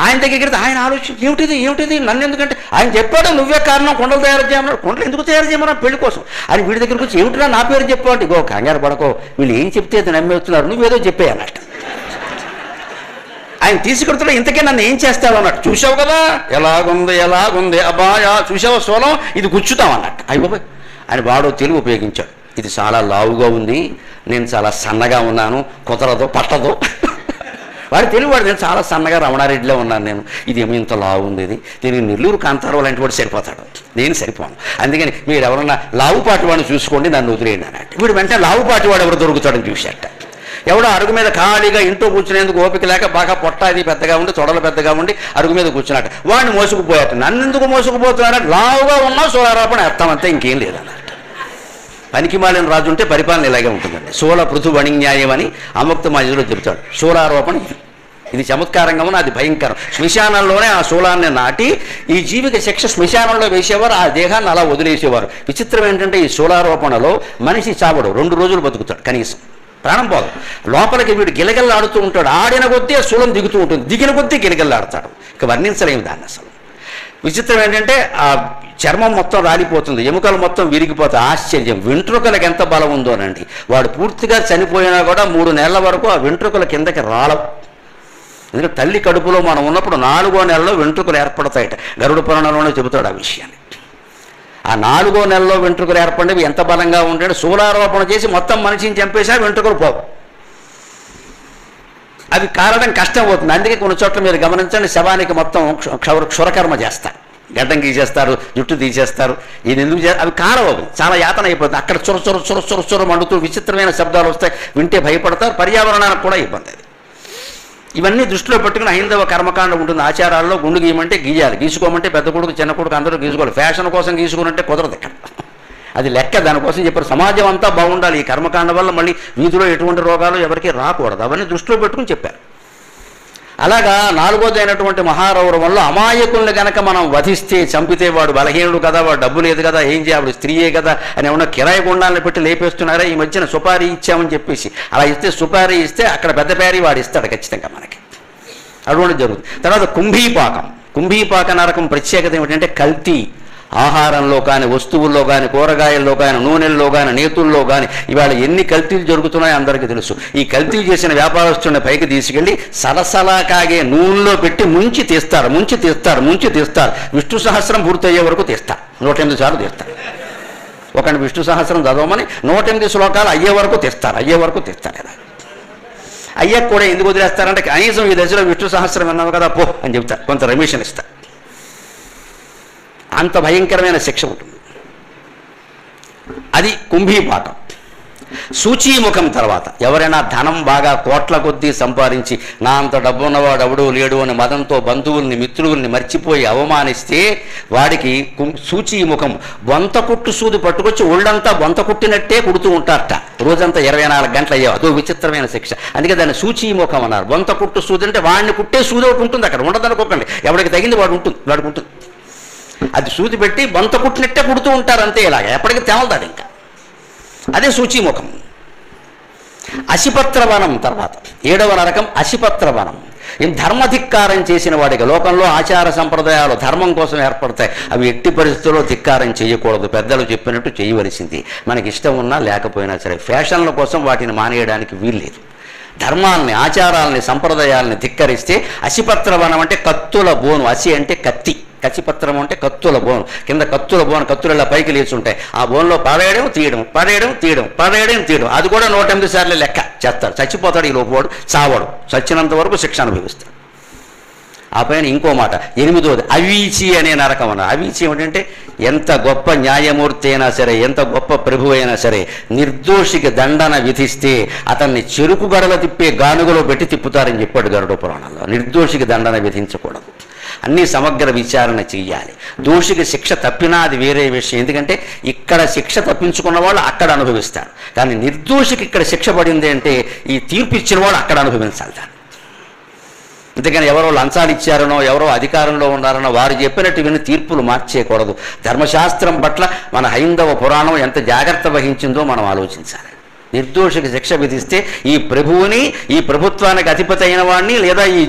ఆయన దగ్గరికి వెళ్తే ఆయన ఆలోచన ఏమిటిది నన్ను ఎందుకంటే ఆయన చెప్పాడు నువ్వే కారణం కొండలు తయారు చేయమన్నాడు. కొండలు ఎందుకు తయారు చేయమన్నా పెళ్లి కోసం అని వీడి దగ్గరికి వచ్చి ఏమిటినా నా పేరు చెప్పాడు. ఇగో కంగారు పడకో, వీళ్ళు ఏం చెప్తే అది నమ్మేస్తున్నారు, నువ్వేదో చెప్పే అన్నట్టు. ఆయన తీసుకెడుతున్నా, ఇంతకే నన్ను ఏం చేస్తావు అన్నట్టు. చూసావు కదా ఎలాగుంది అబ్బాయా, చూసావా సోలం, ఇది గుచ్చుతాం అన్నట్టు. అయిపోయి ఆయన వాడో తెలుగు ఉపయోగించాడు, ఇది చాలా లావుగా ఉంది, నేను చాలా సన్నగా ఉన్నాను, కుదరదు పట్టదు. వాడు తెలుగువాడు, నేను చాలా సన్నగా రమణారెడ్డిలో ఉన్నాను నేను, ఇదేమో ఇంత లావు ఉంది, ఇది దీనికి నెల్లూరు కాంతారావు లాంటి వాడు సరిపోతాడు, నేను సరిపోను, అందుకని మీరు ఎవరన్నా లావుపాటి వాడిని చూసుకోండి, నన్ను వదిలేయండి అన్నట్టు. వీడు వెంటనే లావుపాటి వాడు ఎవరు దొరుకుతాడని చూశాట. ఎవడో అరుగు మీద ఖాళీగా ఇంట్లో కూర్చునేందుకు ఓపిక లేక బాగా పొట్ట అది పెద్దగా ఉండి తొడలు పెద్దగా ఉండి అరుగు మీద కూర్చున్నట్ట. వాడిని మోసుకుపోయాట. నన్ను ఎందుకు మోసుకుపోతున్నారంటే లావుగా ఉన్నా సోలారోపణ ఎత్తామంతే, ఇంకేం లేదన్నట్టు. పనికి మాలిన రాజు ఉంటే పరిపాలన ఇలాగే ఉంటుందండి. సోళ పృథు వణి న్యాయం అని అముక్తమాల్యతలో చెబుతాడు. సోలారోపణ ఇది చమత్కారంగా ఉన్న, అది భయంకరం. శ్మశానంలోనే ఆ శూలాన్ని నాటి ఈ జీవికి శిక్ష శ్మశానంలో వేసేవారు, ఆ దేహాన్ని అలా వదిలేసేవారు. విచిత్రం ఏంటంటే ఈ శూలారోపణలో మనిషి చావడు, 2 రోజులు బతుకుతాడు కనీసం, ప్రాణం పోదు. లోపలికి వీడు గిలగిల్లాడుతూ ఉంటాడు, ఆడిన కొద్దీ ఆ శూలం దిగుతూ ఉంటుంది, దిగిన కొద్దీ గిలగిల్లాడతాడు. ఇక వర్ణించలేము దాన్ని అసలు. విచిత్రం ఏంటంటే ఆ చర్మం మొత్తం రాలిపోతుంది, ఎముకలు మొత్తం విరిగిపోతాయి. ఆశ్చర్యం, వెంట్రుకలకు ఎంత బలం ఉందోనండి. వాడు పూర్తిగా చనిపోయినా కూడా 3 నెలల వరకు ఆ వెంట్రుకల కిందకి రాలవు. ఎందుకంటే తల్లి కడుపులో మనం ఉన్నప్పుడు 4వ నెలలో వెంట్రుకలు ఏర్పడతాయట. గరుడ పురాణంలోనే చెబుతాడు ఆ విషయాన్ని. ఆ 4వ నెలలో వెంట్రుకలు ఏర్పడినవి ఎంత బలంగా ఉంటాడు. శూలారోపణ చేసి మొత్తం మనిషిని చంపేసా వెంట్రుకలు పోవు. అవి కారణం కష్టం అవుతుంది. అందుకే కొన్ని చోట్ల మీరు గమనించండి, శవానికి మొత్తం క్షురకర్మ చేస్తారు, గడ్డం గీసేస్తారు, జుట్టు తీసేస్తారు. ఇది ఎందుకు అవి కారవవు, చాలా యాతన అయిపోతుంది. అక్కడ చొర మండుతూ విచిత్రమైన శబ్దాలు వస్తాయి, వింటే భయపడతారు, పర్యావరణానికి కూడా ఇబ్బంది. అది ఇవన్నీ దృష్టిలో పెట్టుకుని హైందవ కర్మకాండ ఉంటుంది. ఆచారాల్లో గుండు గీయమంటే గీయాలి, గీసుకోమంటే పెద్ద కొడుకు చిన్న కొడుకు అందరూ గీసుకోవాలి. ఫ్యాషన్ కోసం గీసుకున్నట్టే కుదరదు ఇక్కడ, అది లెక్క. దానికోసం చెప్పారు సమాజం అంతా బాగుండాలి, ఈ కర్మకాండ వల్ల మళ్ళీ వీధిలో ఎటువంటి రోగాలు ఎవరికి రాకూడదు, అవన్నీ దృష్టిలో పెట్టుకుని చెప్పారు. అలాగా 4వది అయినటువంటి మహారౌరవంలో అమాయకుల్ని గనక మనం వధిస్తే, చంపితే వాడు బలహీనుడు కదా, వాడు డబ్బు లేదు కదా, ఏం చేయాలి, స్త్రీయే కదా అని ఏమన్నా కిరాయి గుండాలను పెట్టి లేపేస్తున్నారా. ఈ మధ్యన సుపారీ ఇచ్చామని చెప్పేసి అలా ఇస్తే, సుపారీ ఇస్తే అక్కడ పెద్ద పేరీ వాడు ఇస్తాడు ఖచ్చితంగా మనకి, అటువంటి జరుగుతుంది. తర్వాత కుంభీపాక నరకం ప్రత్యేకత ఏమిటంటే కల్తీ ఆహారంలో కానీ, వస్తువుల్లో కానీ, కూరగాయల్లో కానీ, నూనెల్లో కానీ, నేతుల్లో కానీ ఇవాళ ఎన్ని కల్తీలు జరుగుతున్నాయో అందరికీ తెలుసు. ఈ కల్తీలు చేసిన వ్యాపారస్తుడిని పైకి తీసుకెళ్ళి సలసలా కాగే నూనెలో పెట్టి ముంచి తీస్తారు. విష్ణు సహస్రం పూర్తయ్యే వరకు తీస్తారు, 108 సార్లు తీస్తారు. ఒకటి విష్ణు సహస్రం చదవమని 108 శ్లోకాలు అయ్యే వరకు తీస్తారు. ఇలా అయ్యాక కూడా ఎందుకు వదిలేస్తారంటే కనీసం ఈ దశలో విష్ణు సహస్రం విన్నావు కదా పో అని చెప్తారు, కొంత రెమిషన్ ఇస్తారు. అంత భయంకరమైన శిక్ష ఉంటుంది. అది కుంభీపాకం. సూచీముఖం తర్వాత ఎవరైనా ధనం బాగా కోట్ల కొద్దీ సంపాదించి నా అంత డబ్బు ఉన్నవాడు ఎవడూ లేడు అని మదంతో బంధువుల్ని మిత్రుల్ని మర్చిపోయి అవమానిస్తే వాడికి సూచీముఖం, బొంత కుట్టు సూది పట్టుకొచ్చి ఒళ్ళంతా బొంత కుట్టినట్టే కుడుతూ ఉంటారట రోజంతా 24 గంటలు అయ్యావు. అదో విచిత్రమైన శిక్ష. అందుకే దాన్ని సూచీముఖం అన్నారు. బొంత కుట్టు సూది అంటే వాడిని కుట్టే సూది ఒకటి ఉంటుంది, అక్కడ ఉండదనుకోకండి, ఎవరికి తగింది వాడికి ఉంటుంది. అది సూది పెట్టి బొంత కుట్టినట్టే కుడుతూ ఉంటారు అంతే, ఇలాగ ఎప్పటికీ తెమలదు ఇంకా. అదే సూచీముఖం. అశిపత్రవనం తర్వాత 7వ నరకం అశిపత్రవనం. ధర్మధిక్కారం చేసిన వాడికి లోకంలో ఆచార సంప్రదాయాలు ధర్మం కోసం ఏర్పడతాయి, అవి ఎట్టి పరిస్థితుల్లో ధిక్కారం చేయకూడదు, పెద్దలు చెప్పినట్టు చేయవలసింది. మనకి ఇష్టం ఉన్నా లేకపోయినా సరే ఫ్యాషన్ల కోసం వాటిని మానేయడానికి వీల్లేదు. ధర్మాల్ని, ఆచారాలని, సంప్రదాయాలని ధిక్కరిస్తే అశిపత్రవనం అంటే కత్తుల బోను. అసి అంటే కత్తి, కచిపత్రం అంటే కత్తుల బోన్, కింద కత్తుల బోన్, కత్తులు ఇలా పైకి లేచి ఉంటాయి. ఆ బోన్లో పడేయడం తీయడం, పడేయడం తీయడం, పడేయడం తీయడం, అది కూడా 108 సార్లు లెక్క చేస్తాడు. చచ్చిపోతాడు ఈ లోపు వాడు, చావాడు, చచ్చినంత వరకు శిక్ష అనుభవిస్తాడు. ఆ పైన ఇంకో మాట 8వది అవీచి అనే నరకం అన్న. అవీచి ఏమిటంటే ఎంత గొప్ప న్యాయమూర్తి అయినా సరే, ఎంత గొప్ప ప్రభు అయినా సరే, నిర్దోషికి దండన విధిస్తే అతన్ని చెరుకు గడల తిప్పే గానుగలో పెట్టి తిప్పుతారని చెప్పాడు గరుడ పురాణంలో. నిర్దోషికి దండన విధించకూడదు, అన్నీ సమగ్ర విచారణ చెయ్యాలి. దోషికి శిక్ష తప్పినా అది వేరే విషయం, ఎందుకంటే ఇక్కడ శిక్ష తప్పించుకున్న వాళ్ళు అక్కడ అనుభవిస్తారు. కానీ నిర్దోషికి ఇక్కడ శిక్ష పడింది అంటే ఈ తీర్పు ఇచ్చిన వాళ్ళు అక్కడ అనుభవించాలి దాన్ని. అందుకని ఎవరో లంచాలు ఇచ్చారనో, ఎవరో అధికారంలో ఉన్నారనో వారు చెప్పినట్టు విని తీర్పులు మార్చేయకూడదు. ధర్మశాస్త్రం పట్ల మన హైందవ పురాణం ఎంత జాగ్రత్త వహించిందో మనం ఆలోచించాలి. నిర్దోషికి శిక్ష విధిస్తే ఈ ప్రభువుని, ఈ ప్రభుత్వానికి అధిపతి అయిన వాడిని లేదా ఈ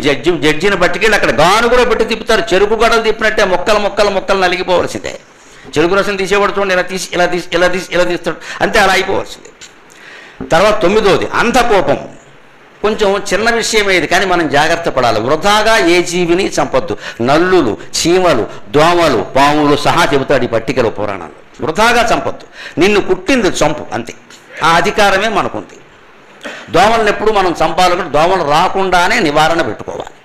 జడ్జిని పట్టుకెళ్ళి అక్కడ గాను కూడా పెట్టి తిప్పుతారు. చెరుకు గడలు తిప్పినట్టే మొక్కలు నలిగిపోవలసిందే. చెరుకు రసం తీసేవాడు చూడండి, ఇలా తీస్తాడు, అంతే అలా అయిపోవలసిందే. తర్వాత 9వది అంధకోపం. కొంచెం చిన్న విషయమే ఇది, కానీ మనం జాగ్రత్త పడాలి. వృధాగా ఏ జీవిని చంపొద్దు. నల్లులు, చీమలు, దోమలు, పాములు సహా చెబుతాడు ఈ పట్టికలో పురాణాలు. వృధాగా చంపొద్దు, నిన్ను కుట్టింది చంపు, అంతే. ఆ అధికారమే మనకుంది. దోమలను ఎప్పుడు మనం చంపాలనుకుంటే దోమలు రాకుండానే నివారణ పెట్టుకోవాలి.